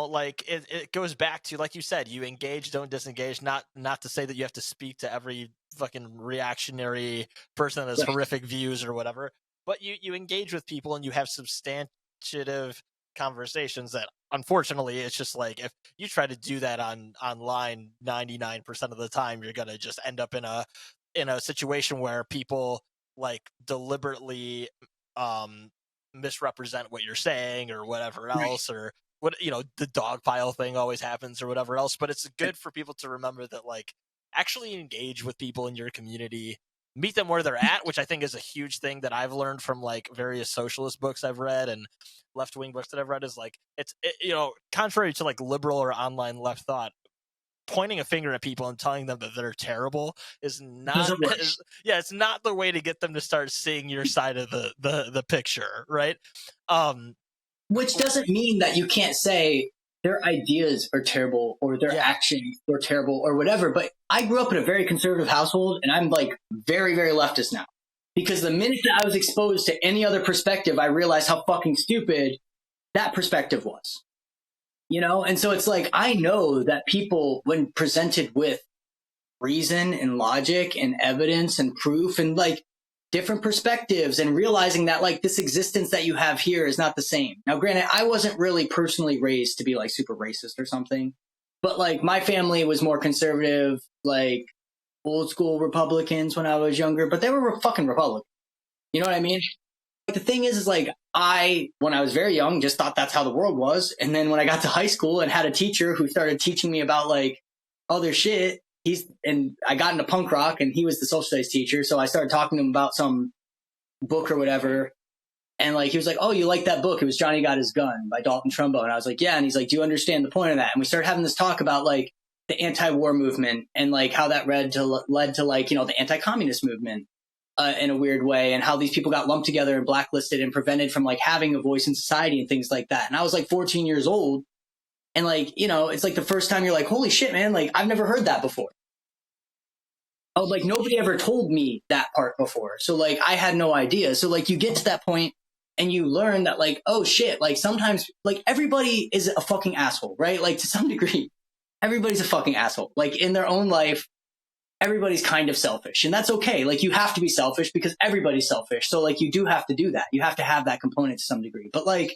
like it goes back to, like you said, you engage, don't disengage. Not to say that you have to speak to every fucking reactionary person that has horrific views or whatever, but you engage with people and you have substantive conversations that, unfortunately, it's just like if you try to do that online 99% of the time, you're gonna just end up in a situation where people like deliberately misrepresent what you're saying or whatever else, or what the dog pile thing always happens or whatever else. But it's good for people to remember that, like, actually engage with people in your community, meet them where they're at, which I think is a huge thing that I've learned from like various socialist books I've read and left-wing books that I've read, is like it's contrary to like liberal or online left thought, pointing a finger at people and telling them that they're terrible is not it's not the way to get them to start seeing your side of the picture, right? Which doesn't mean that you can't say their ideas are terrible or their actions are terrible or whatever, but I grew up in a very conservative household, and I'm like very, very leftist now, because the minute that I was exposed to any other perspective, I realized how fucking stupid that perspective was. And so it's like, I know that people, when presented with reason and logic and evidence and proof and like different perspectives, and realizing that like this existence that you have here is not the same. Now, granted, I wasn't really personally raised to be like super racist or something, but like my family was more conservative, like old school Republicans when I was younger, but they were fucking Republicans. You know what I mean? The thing is like, when I was very young, just thought that's how the world was. And then when I got to high school and had a teacher who started teaching me about like other shit, and I got into punk rock, and he was the social studies teacher. So I started talking to him about some book or whatever. And like, he was like, oh, you like that book? It was Johnny Got His Gun by Dalton Trumbo. And I was like, yeah. And he's like, do you understand the point of that? And we started having this talk about like the anti-war movement and like how that led to like, the anti-communist movement. In a weird way, and how these people got lumped together and blacklisted and prevented from like having a voice in society and things like that. And I was like 14 years old, and like, it's like the first time you're like, holy shit, man, like I've never heard that before. I was like, nobody ever told me that part before. So like, I had no idea. So like, you get to that point and you learn that like, oh shit, like sometimes like everybody is a fucking asshole, right? Like to some degree, everybody's a fucking asshole. Like in their own life, everybody's kind of selfish, and that's okay. Like you have to be selfish because everybody's selfish. So like you do have to do that. You have to have that component to some degree. But like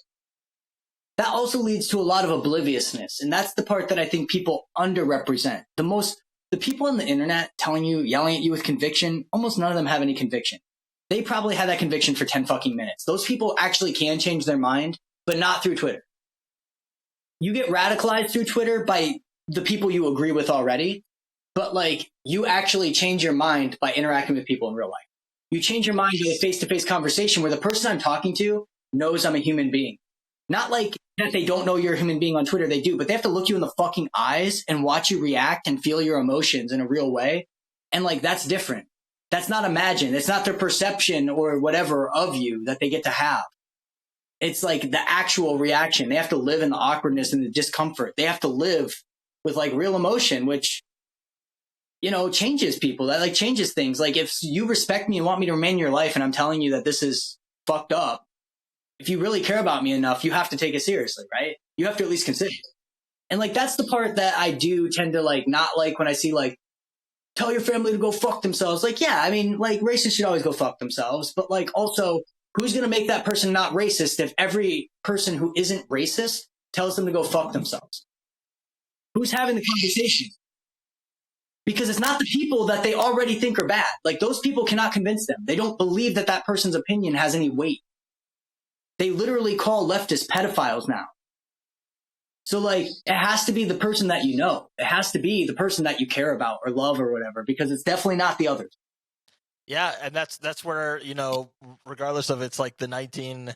that also leads to a lot of obliviousness. And that's the part that I think people underrepresent. The people on the internet telling you, yelling at you with conviction, almost none of them have any conviction. They probably had that conviction for 10 fucking minutes. Those people actually can change their mind, but not through Twitter. You get radicalized through Twitter by the people you agree with already. But like you actually change your mind by interacting with people in real life. You change your mind in a face-to-face conversation where the person I'm talking to knows I'm a human being. Not like that they don't know you're a human being on Twitter. They do, but they have to look you in the fucking eyes and watch you react and feel your emotions in a real way. And like, that's different. That's not imagined. It's not their perception or whatever of you that they get to have. It's like the actual reaction. They have to live in the awkwardness and the discomfort. They have to live with like real emotion, which, you know, changes people. That like changes things. Like if you respect me and want me to remain in your life and I'm telling you that this is fucked up, if you really care about me enough, you have to take it seriously, right? You have to at least consider it. And like, that's the part that I do tend to like, not like when I see like, tell your family to go fuck themselves. Like, yeah, I mean, like racists should always go fuck themselves. But like also, who's going to make that person not racist if every person who isn't racist tells them to go fuck themselves? Who's having the conversation? Because it's not the people that they already think are bad. Like those people cannot convince them. They don't believe that that person's opinion has any weight. They literally call leftists pedophiles now. So like, it has to be the person that you know. It has to be the person that you care about or love or whatever, because it's definitely not the others. Yeah, and that's where, you know, regardless of it's like the 1920s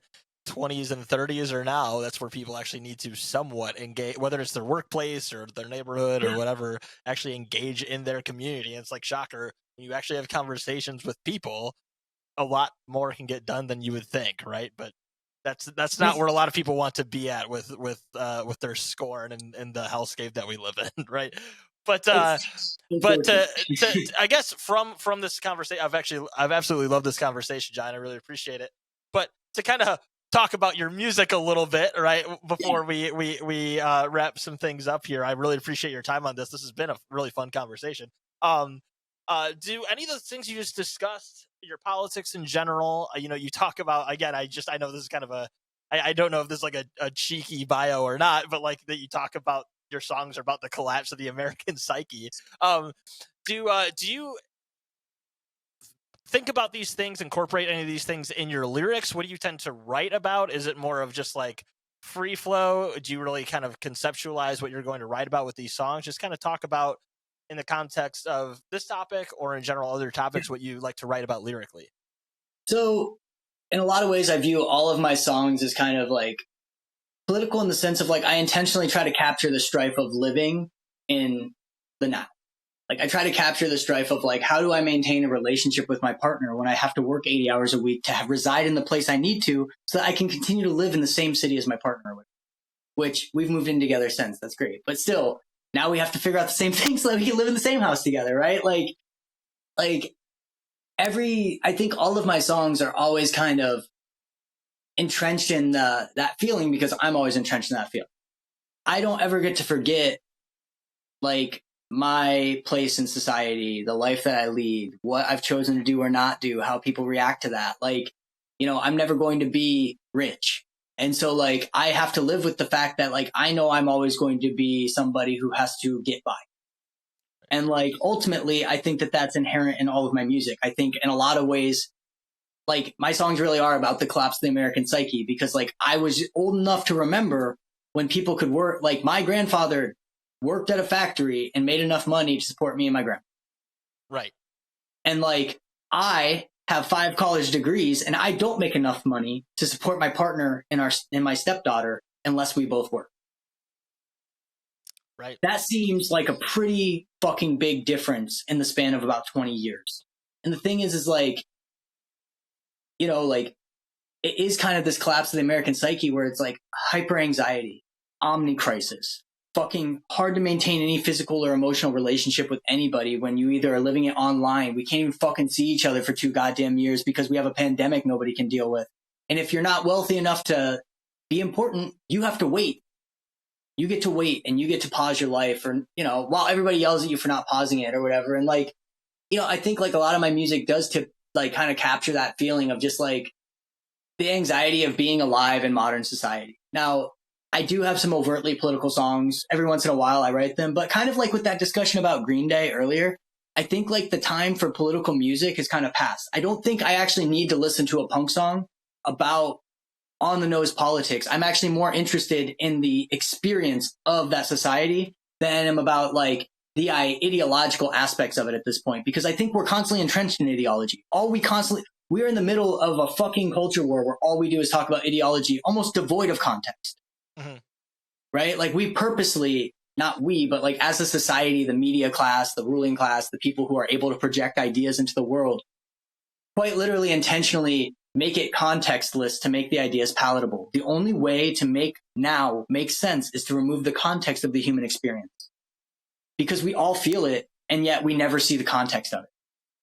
and 30s or now, that's where people actually need to somewhat engage, whether it's their workplace or their neighborhood or whatever, actually engage in their community. And it's like, shocker, when you actually have conversations with people, a lot more can get done than you would think, right? But that's not where a lot of people want to be at with their scorn and the hellscape that we live in, right? But I guess from this conversation, I've absolutely loved this conversation, John. I really appreciate it. But to kind of talk about your music a little bit, right, before we wrap some things up here, I really appreciate your time on this. This has been a really fun conversation. Do any of the things you just discussed, your politics in general, you know, you talk about, again, I know this is kind of I don't know if this is like a cheeky bio or not, but like that you talk about your songs are about the collapse of the American psyche. Do you think about these things, incorporate any of these things in your lyrics? What do you tend to write about? Is it more of just like free flow? Do you really kind of conceptualize what you're going to write about with these songs? Just kind of talk about, in the context of this topic or in general other topics, what you like to write about lyrically. So in a lot of ways, I view all of my songs as kind of like political in the sense of like, I intentionally try to capture the strife of living in the now. Like I try to capture the strife of like, how do I maintain a relationship with my partner when I have to work 80 hours a week to reside in the place I need to so that I can continue to live in the same city as my partner, which we've moved in together since. That's great. But still, now we have to figure out the same thing so that we can live in the same house together, right? Like I think all of my songs are always kind of entrenched in that feeling because I'm always entrenched in that feeling. I don't ever get to forget like my place in society, the life that I lead, what I've chosen to do or not do, how people react to that. Like, you know, I'm never going to be rich. And so like, I have to live with the fact that like, I know I'm always going to be somebody who has to get by. And like, ultimately, I think that that's inherent in all of my music. I think in a lot of ways, like my songs really are about the collapse of the American psyche because like I was old enough to remember when people could work, like my grandfather worked at a factory and made enough money to support me and my grandma. Right. And like, I have 5 college degrees and I don't make enough money to support my partner and my stepdaughter unless we both work. Right. That seems like a pretty fucking big difference in the span of about 20 years. And the thing is like, you know, like it is kind of this collapse of the American psyche where it's like hyper anxiety, omnicrisis, fucking hard to maintain any physical or emotional relationship with anybody when you either are living it online. We can't even fucking see each other for 2 goddamn years because we have a pandemic nobody can deal with. And if you're not wealthy enough to be important, you have to wait. You get to wait and you get to pause your life, or, while everybody yells at you for not pausing it or whatever. And like, I think like a lot of my music does to like kind of capture that feeling of just like the anxiety of being alive in modern society. Now, I do have some overtly political songs. Every once in a while I write them, but kind of like with that discussion about Green Day earlier, I think like the time for political music has kind of passed. I don't think I actually need to listen to a punk song about on the nose politics. I'm actually more interested in the experience of that society than I'm about like the ideological aspects of it at this point, because I think we're constantly entrenched in ideology. We're in the middle of a fucking culture war where all we do is talk about ideology, almost devoid of context. Mm-hmm. Right? Like we purposely, not we, but like as a society, the media class, the ruling class, the people who are able to project ideas into the world, quite literally intentionally make it contextless to make the ideas palatable. The only way to make sense is to remove the context of the human experience, because we all feel it and yet we never see the context of it.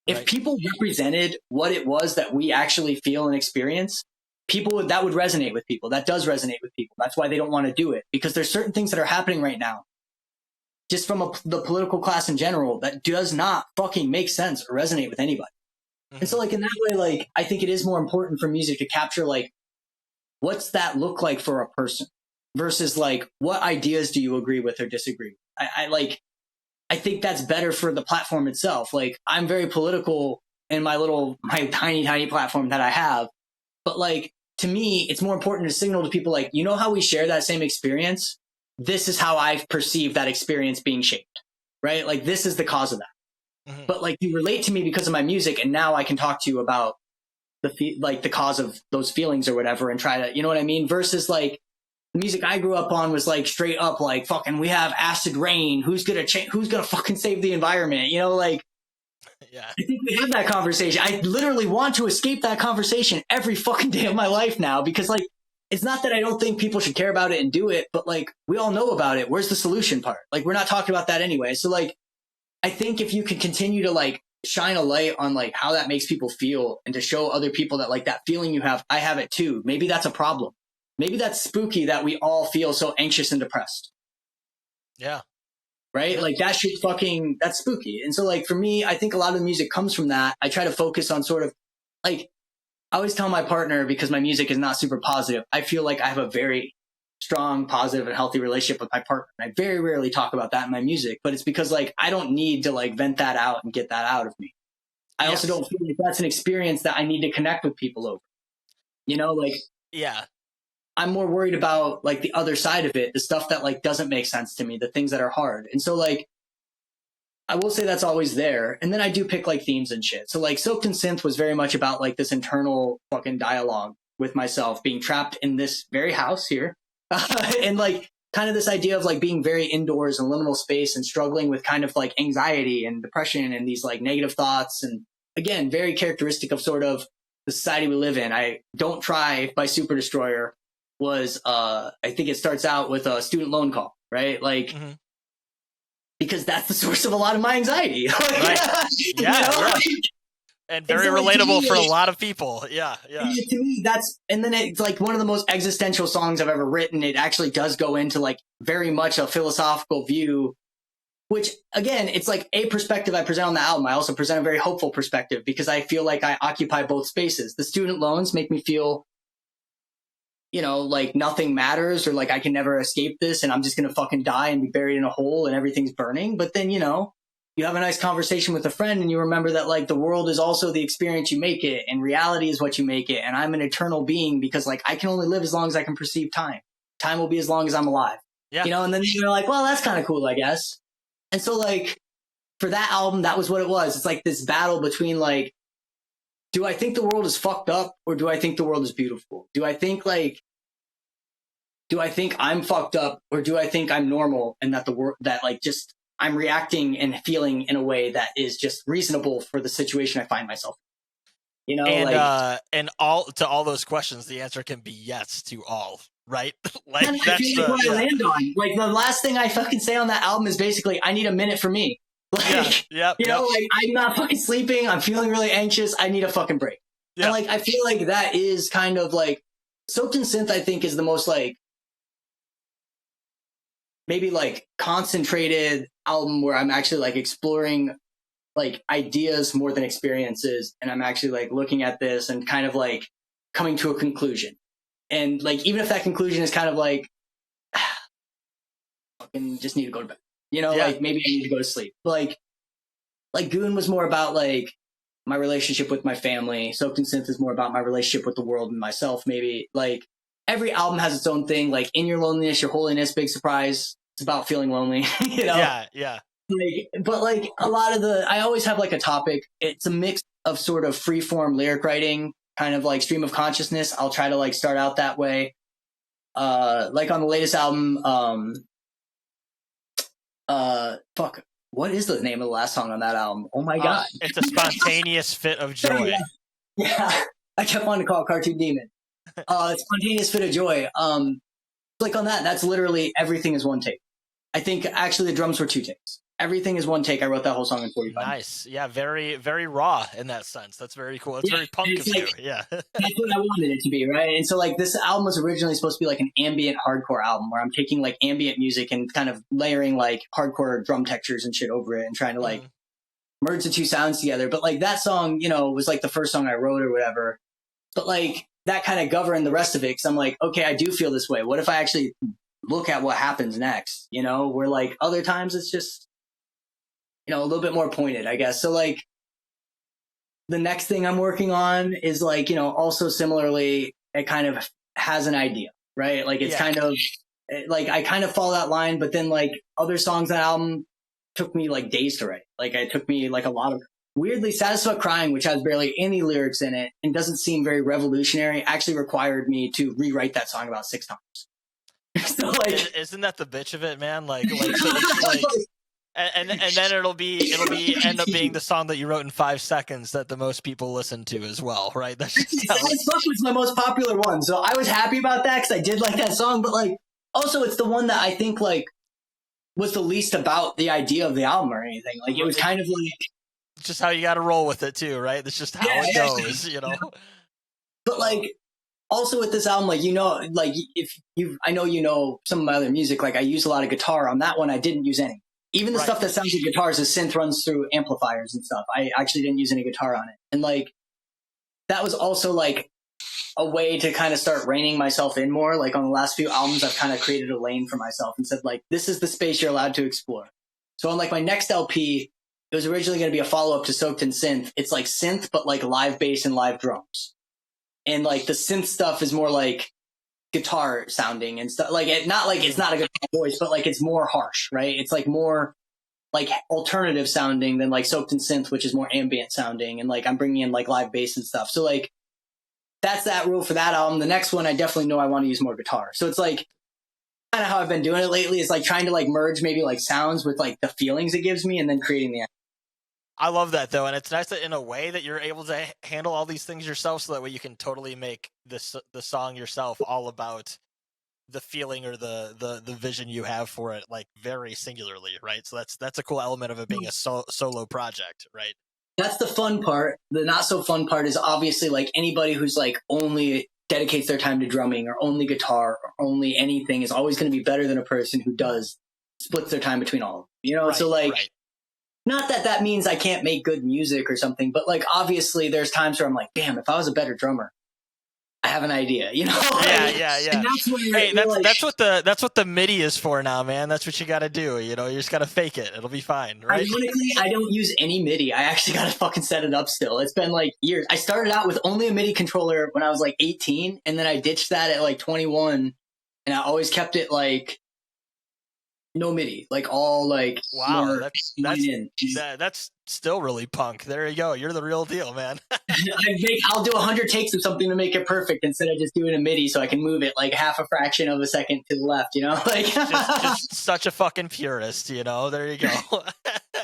Right. If people represented what it was that we actually feel and experience, that would resonate with people. That does resonate with people. That's why they don't want to do it, because there's certain things that are happening right now, just from the political class in general, that does not fucking make sense or resonate with anybody. And so like in that way, like I think it is more important for music to capture like what's that look like for a person versus like what ideas do you agree with or disagree with? I think that's better for the platform itself. Like I'm very political in my tiny platform that I have, but like to me it's more important to signal to people like, how we share that same experience, this is how I perceive that experience being shaped, right? Like this is the cause of that. Mm-hmm. But like you relate to me because of my music, and now I can talk to you about the cause of those feelings or whatever, and try to, you know what I mean? Versus like the music I grew up on was like straight up like fucking we have acid rain. Who's gonna fucking save the environment? Like yeah. I think we have that conversation. I literally want to escape that conversation every fucking day of my life now, because like it's not that I don't think people should care about it and do it, but like we all know about it. Where's the solution part? Like we're not talking about that anyway. So like I think if you can continue to like shine a light on like how that makes people feel, and to show other people that like that feeling you have, I have it too. Maybe that's a problem. Maybe that's spooky that we all feel so anxious and depressed. Yeah. Right? Like that's spooky. And so like for me, I think a lot of the music comes from that. I try to focus on sort of like, I always tell my partner, because my music is not super positive, I feel like I have a very strong, positive, and healthy relationship with my partner. I very rarely talk about that in my music, but it's because like I don't need to like vent that out and get that out of me. I also don't feel like that's an experience that I need to connect with people over. Like yeah, I'm more worried about like the other side of it, the stuff that like doesn't make sense to me, the things that are hard. And so like I will say that's always there. And then I do pick like themes and shit. So like Soaked in Synth was very much about like this internal fucking dialogue with myself, being trapped in this very house here. And like kind of this idea of like being very indoors in liminal space and struggling with kind of like anxiety and depression and these like negative thoughts. And again, very characteristic of sort of the society we live in. Don't Try by Superdestroyer was, I think it starts out with a student loan call, right? Like, because that's the source of a lot of my anxiety. Right. Yeah. Right. And very relatable for a lot of people. Yeah. To me, and then it's like one of the most existential songs I've ever written. It actually does go into like very much a philosophical view, which again, it's like a perspective I present on the album. I also present a very hopeful perspective, because I feel like I occupy both spaces. The student loans make me feel, like nothing matters, or like I can never escape this and I'm just going to fucking die and be buried in a hole and everything's burning. But then, you have a nice conversation with a friend and you remember that like the world is also the experience you make it, and reality is what you make it. And I'm an eternal being, because like I can only live as long as I can perceive time. Time will be as long as I'm alive. Yeah. And then you're like, well, that's kind of cool, I guess. And so like for that album, that was what it was. It's like this battle between like, do I think the world is fucked up, or do I think the world is beautiful? Do I think I'm fucked up, or do I think I'm normal, and that the world, that like just I'm reacting and feeling in a way that is just reasonable for the situation I find myself in. And all those questions, the answer can be yes to all, right? Like that's what I land on. Like the last thing I fucking say on that album is basically, I need a minute for me. Like, like I'm not fucking sleeping. I'm feeling really anxious. I need a fucking break. And like, I feel like that is kind of like Soaked in Synth, I think, is the most like maybe like concentrated album where I'm actually like exploring like ideas more than experiences. And I'm actually like looking at this and kind of like coming to a conclusion. And like, even if that conclusion is kind of like, fucking just need to go to bed, you know, like maybe I need to go to sleep. Like Goon was more about like my relationship with my family. Soaked in Synth is more about my relationship with the world and myself. Maybe like every album has its own thing. Like In Your Loneliness, Your Holiness, Big Surprise. It's about feeling lonely, you know? Yeah. Like, but like a lot of I always have like a topic. It's a mix of sort of free form lyric writing, kind of like stream of consciousness. I'll try to like start out that way. Like on the latest album, what is the name of the last song on that album? Oh my god. It's A Spontaneous Fit of Joy. Yeah. I kept wanting to call it Cartoon Demon. Spontaneous Fit of Joy. Like on that's literally everything is one take. I think actually the drums were 2 takes. Everything is one take. I wrote that whole song in 45 minutes. Nice. Yeah, very, very raw in that sense. That's very cool. It's very punk of you. Yeah. That's what I wanted it to be, right? And so like this album was originally supposed to be like an ambient hardcore album where I'm taking like ambient music and kind of layering like hardcore drum textures and shit over it and trying to like merge the 2 sounds together. But like that song, you know, was like the first song I wrote or whatever. But like that kind of governed the rest of it. Cause I'm like, okay, I do feel this way. What if I actually look at what happens next? You know, where like other times it's just, you know, a little bit more pointed, I guess. So like the next thing I'm working on is like, you know, also similarly, it kind of has an idea, right? Like it's kind of like, I kind of follow that line, but then like other songs on the album took me like days to write. Like it took me like a lot of weirdly Satisfied Crying, which has barely any lyrics in it and doesn't seem very revolutionary, actually required me to rewrite that song about 6 times. So like, isn't that the bitch of it, man? Like, so like and then it'll end up being the song that you wrote in 5 seconds that the most people listen to as well, right? That's just was my most popular one, so I was happy about that because I did like that song. But like, also it's the one that I think like was the least about the idea of the album or anything. Like it was kind of like just how you got to roll with it too, right? That's just how it goes, you know. But like, also with this album, like, you know, like I know you know some of my other music. Like I use a lot of guitar on that one. I didn't use any. Even the stuff that sounds like guitars, the synth runs through amplifiers and stuff. I actually didn't use any guitar on it. And like, that was also like a way to kind of start reining myself in more. Like on the last few albums, I've kind of created a lane for myself and said like, this is the space you're allowed to explore. So on like my next LP, it was originally going to be a follow-up to Soaked in Synth. It's like synth, but like live bass and live drums. And like the synth stuff is more like guitar sounding and stuff. Like it's not a guitar voice, but like it's more harsh, right? It's like more like alternative sounding than like Soaked in Synth, which is more ambient sounding. And like I'm bringing in like live bass and stuff. So like that's that rule for that album. The next one, I definitely know I want to use more guitar. So it's like kind of how I've been doing it lately is like trying to like merge maybe like sounds with like the feelings it gives me and then creating the. I love that though, and it's nice that in a way that you're able to handle all these things yourself, so that way you can totally make the song yourself all about the feeling or the vision you have for it, like very singularly, right? So that's a cool element of it being a solo project, right? That's the fun part. The not so fun part is obviously like anybody who's like only dedicates their time to drumming or only guitar or only anything is always going to be better than a person who does splits their time between all of them, you know? So like. Right. Not that means I can't make good music or something, but like obviously there's times where I'm like, damn, if I was a better drummer, I have an idea, you know? Yeah. And that's what the MIDI is for now, man. That's what you got to do. You know, you just got to fake it. It'll be fine, right? Ironically, I don't use any MIDI. I actually got to fucking set it up still. It's been like years. I started out with only a MIDI controller when I was like 18, and then I ditched that at like 21, and I always kept it like no MIDI, like all like. Wow, that's still really punk. There you go. You're the real deal, man. I'll do 100 takes of something to make it perfect instead of just doing a MIDI, so I can move it like half a fraction of a second to the left. You know, like just such a fucking purist. You know, there you go.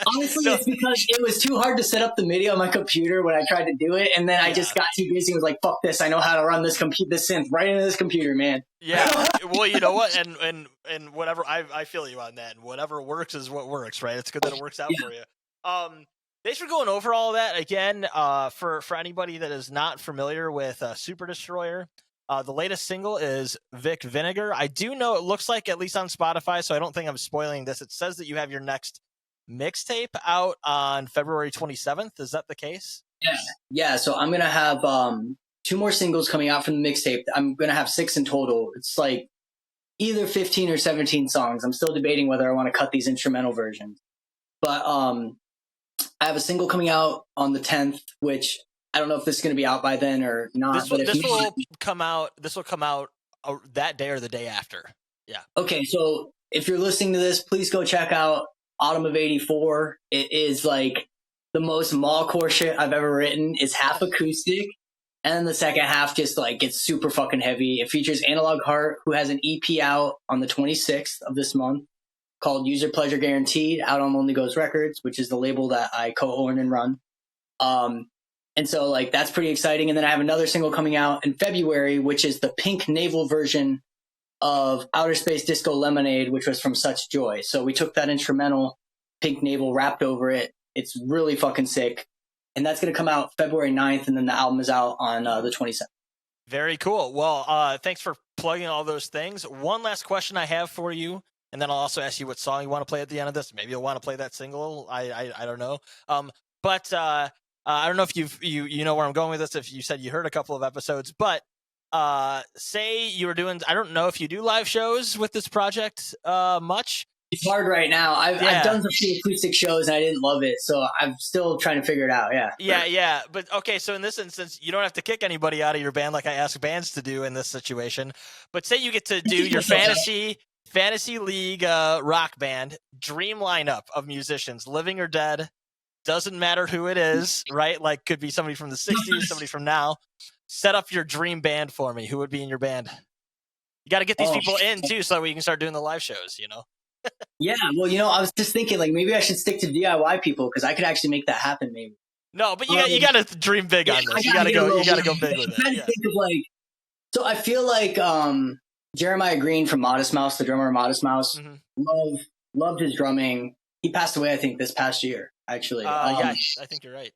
Honestly, it's because it was too hard to set up the MIDI on my computer when I tried to do it, and then I just got too busy and was like, "Fuck this! I know how to run this synth right into this computer, man." Yeah. Well, you know what, and whatever I feel you on that, and whatever works is what works, right? It's good that it works out for you. Thanks for going over all that again. For anybody that is not familiar with Superdestroyer, the latest single is Vic Vinegar. I do know it looks like, at least on Spotify, so I don't think I'm spoiling this. It says that you have your next mixtape out on February 27th. Is that the case? Yeah. So I'm gonna have 2 more singles coming out from the mixtape. I'm gonna have 6 in total. It's like either 15 or 17 songs. I'm still debating whether I want to cut these instrumental versions. But I have a single coming out on the 10th, which I don't know if this is going to be out by then or not. This will come out that day or the day after. Yeah. Okay, so if you're listening to this, please go check out Autumn of '84. It is like the most mallcore shit I've ever written. It's half acoustic, and then the second half just like gets super fucking heavy. It features Analog Heart, who has an EP out on the 26th of this month called User Pleasure Guaranteed, out on Lonely Ghost Records, which is the label that I co-own and run. And so like that's pretty exciting. And then I have another single coming out in February, which is the Pink Navel version of Outer Space Disco Lemonade, which was from Such Joy. So we took that instrumental, Pink Navel, rapped over it. It's really fucking sick. And that's going to come out February 9th, and then the album is out on the 27th. Very cool. Well, thanks for plugging all those things. One last question I have for you, and then I'll also ask you what song you want to play at the end of this. Maybe you'll want to play that single. I don't know. But I don't know if you know where I'm going with this. If you said you heard a couple of episodes, but say you were doing, I don't know if you do live shows with this project much. It's hard right now. I've done some few acoustic shows and I didn't love it, so I'm still trying to figure it out. Yeah. But okay, so in this instance, you don't have to kick anybody out of your band like I ask bands to do in this situation. But say you get to do your fantasy league rock band dream lineup of musicians, living or dead, doesn't matter who it is, right? Like could be somebody from the 60s, somebody from now. Set up your dream band for me. Who would be in your band? You got to get these people in too, so that we can start doing the live shows. Yeah, well, I was just thinking like maybe I should stick to DIY people because I could actually make that happen. Maybe. No, but you got to dream big on this. You got to go big with it. I'm trying to think of like, so I feel like Jeremiah Green from Modest Mouse, the drummer of Modest Mouse, loved his drumming. He passed away, I think, this past year. Actually, yeah, I think you're right.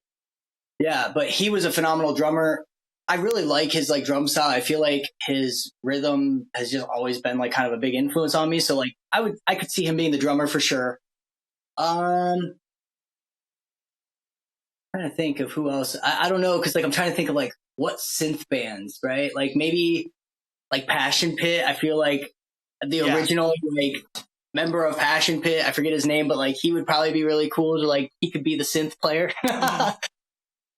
Yeah, but he was a phenomenal drummer. I really like his like drum style. I feel like his rhythm has just always been like kind of a big influence on me. So like I could see him being the drummer for sure. I'm trying to think of who else. I don't know, because like I'm trying to think of like what synth bands, right? Like maybe like Passion Pit. I feel like the original like member of Passion Pit, I forget his name, but like he would probably be really cool to like he could be the synth player.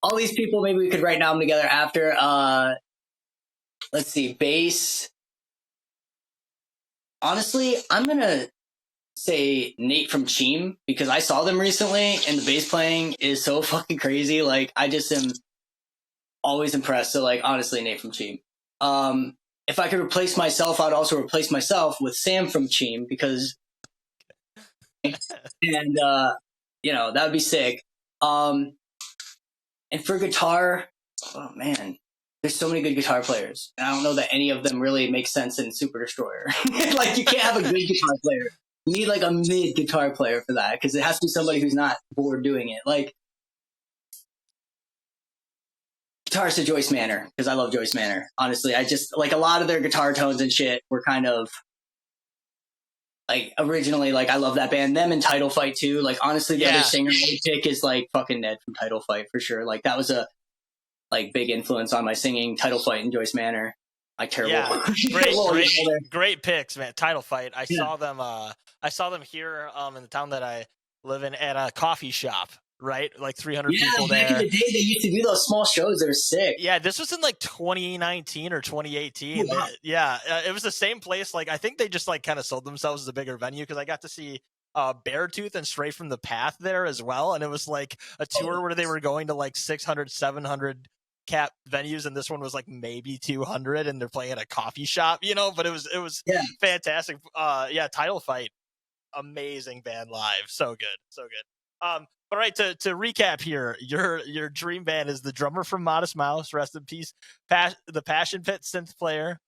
All these people, maybe we could write down together after. Let's see, bass. Honestly, I'm gonna say Nate from Cheem because I saw them recently and the bass playing is so fucking crazy. Like I just am always impressed. So like honestly, Nate from Cheem. If I could replace myself, I'd also replace myself with Sam from Cheem because and that would be sick. And for guitar, oh man, there's so many good guitar players. And I don't know that any of them really make sense in Superdestroyer. Like you can't have a good guitar player. You need like a mid guitar player for that because it has to be somebody who's not bored doing it. Like guitars to Joyce Manor because I love Joyce Manor. Honestly, I just like a lot of their guitar tones and shit were kind of like originally like I love that band. Them and Title Fight too. Like honestly, the other singer I would pick is like fucking Ned from Title Fight for sure. Like that was a like big influence on my singing. Title Fight and Joyce Manor. Like terrible. Yeah, great picks, man. Title Fight. I saw them here in the town that I live in at a coffee shop. Right, like 300 people there. Back in the day, they used to do those small shows. They were sick. Yeah, this was in like 2019 or 2018. Wow. It was the same place. Like I think they just like kind of sold themselves as a bigger venue because I got to see Beartooth and Stray from the Path there as well, and it was like a tour where they were going to like 600, 700 cap venues, and this one was like maybe 200, and they're playing at a coffee shop, But it was fantastic. Title Fight, amazing band live, so good. All right, to recap here, your dream band is the drummer from Modest Mouse, rest in peace, the Passion Pit synth player,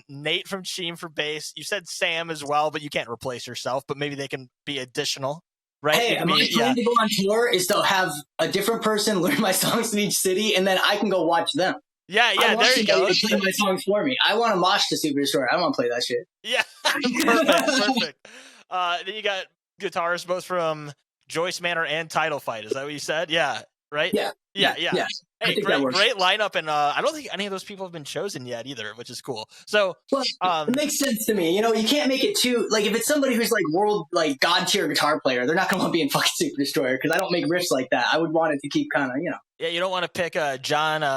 Nate from Cheem for bass. You said Sam as well, but you can't replace yourself, but maybe they can be additional. right? Hey, my plan to go on tour is to have a different person learn my songs in each city, and then I can go watch them. Yeah, there you go. Play my songs for me. I want to mosh to Superdestroyer. I don't want to play that shit. Yeah, perfect. Then you got guitarists both from Joyce Manor and Title Fight. Is that what you said? Yeah, right? Yeah. Hey, great lineup, and I don't think any of those people have been chosen yet either, which is cool. So, it makes sense to me. You know, you can't make it too like if it's somebody who's like world like god tier guitar player, they're not going to want to be in fucking Superdestroyer because I don't make riffs like that. I would want it to keep kind of Yeah, you don't want to pick John. Who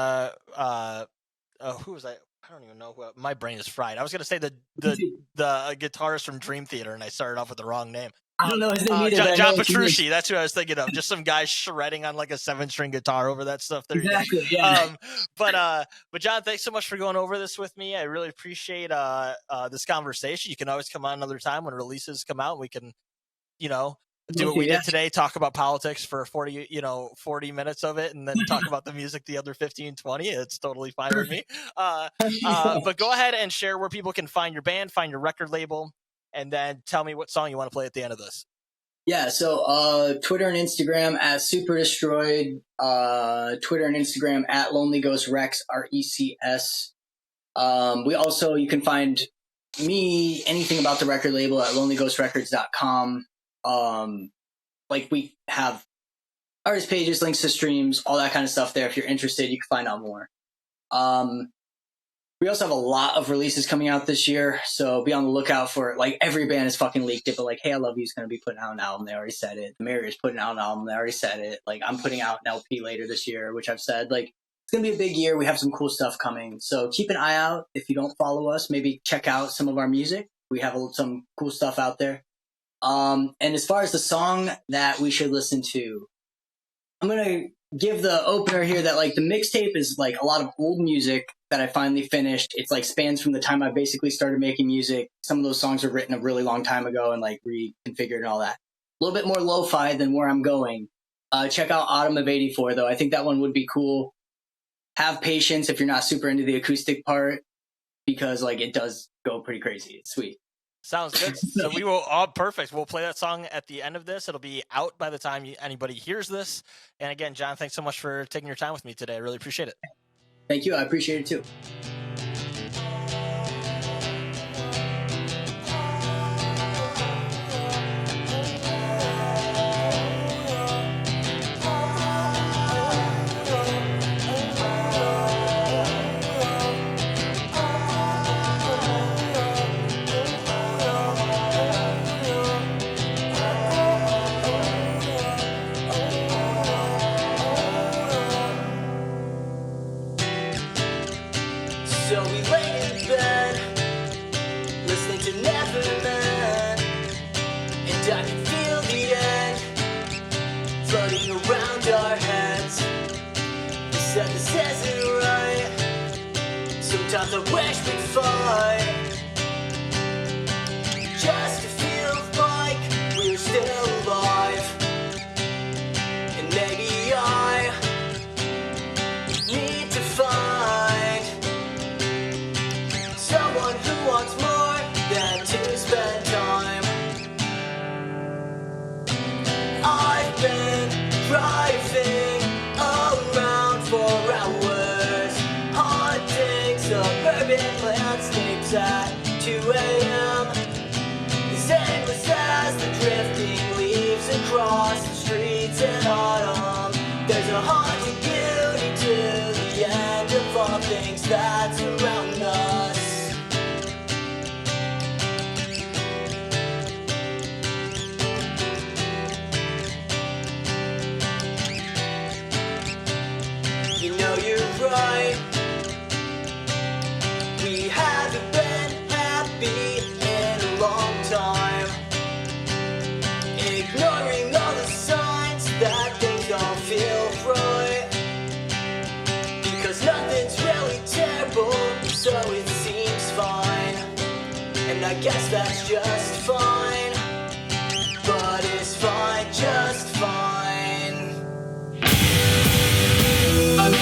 was I? I don't even know who. My brain is fried. I was going to say the guitarist from Dream Theater, and I started off with the wrong name. I don't know his name either. John Petrucci. That's who I was thinking of. Just some guy shredding on like a 7-string guitar over that stuff. There exactly. Yeah. But John, thanks so much for going over this with me. I really appreciate this conversation. You can always come on another time when releases come out. We can, do what we did today, talk about politics for 40 minutes of it, and then talk about the music the other 15, 20. It's totally fine with me. But go ahead and share where people can find your band, find your record label, and then tell me what song you want to play at the end of this. Yeah, so Twitter and Instagram at Superdestroyed, Twitter and Instagram at Lonely Ghost Rex, RECS. You can find me, anything about the record label at lonelyghostrecords.com. We have artist pages, links to streams, all that kind of stuff there. If you're interested, you can find out more. We also have a lot of releases coming out this year, so be on the lookout for it. Like, every band has fucking leaked it, but like, Hey, I Love You is going to be putting out an album. They already said it. The Mayor's putting out an album. They already said it. Like, I'm putting out an LP later this year, which I've said. Like, it's going to be a big year. We have some cool stuff coming. So keep an eye out. If you don't follow us, maybe check out some of our music. We have some cool stuff out there. And as far as the song that we should listen to, I'm going to give the opener here that like the mixtape is like a lot of old music that I finally finished. It's like spans from the time I basically started making music. Some of those songs were written a really long time ago and like reconfigured and all that. A little bit more lo-fi than where I'm going. Check out Autumn of 84 though. I think that one would be cool. Have patience if you're not super into the acoustic part because like it does go pretty crazy. It's sweet. Sounds good. So we will perfect. We'll play that song at the end of this. It'll be out by the time anybody hears this. And again, John, thanks so much for taking your time with me today. I really appreciate it. Thank you. I appreciate it too. So we lay in bed, listening to Neverland, and I can feel the end floating around our heads. We said this isn't right. Sometimes I wish we'd fight, just to feel like we're still alive. And maybe I need to find someone who wants more than to spend time. I've been driving around for hours, haunting suburban landscapes at 2 a.m. As aimless as the drifting leaves across the streets in autumn. There's a haunting beauty to the end of all things that surround us. You know you're right. We haven't been happy in a long time. Ignoring all the signs that things don't feel right. Because nothing's really terrible, so it seems fine. And I guess that's just fine. But it's fine, just fine. I'm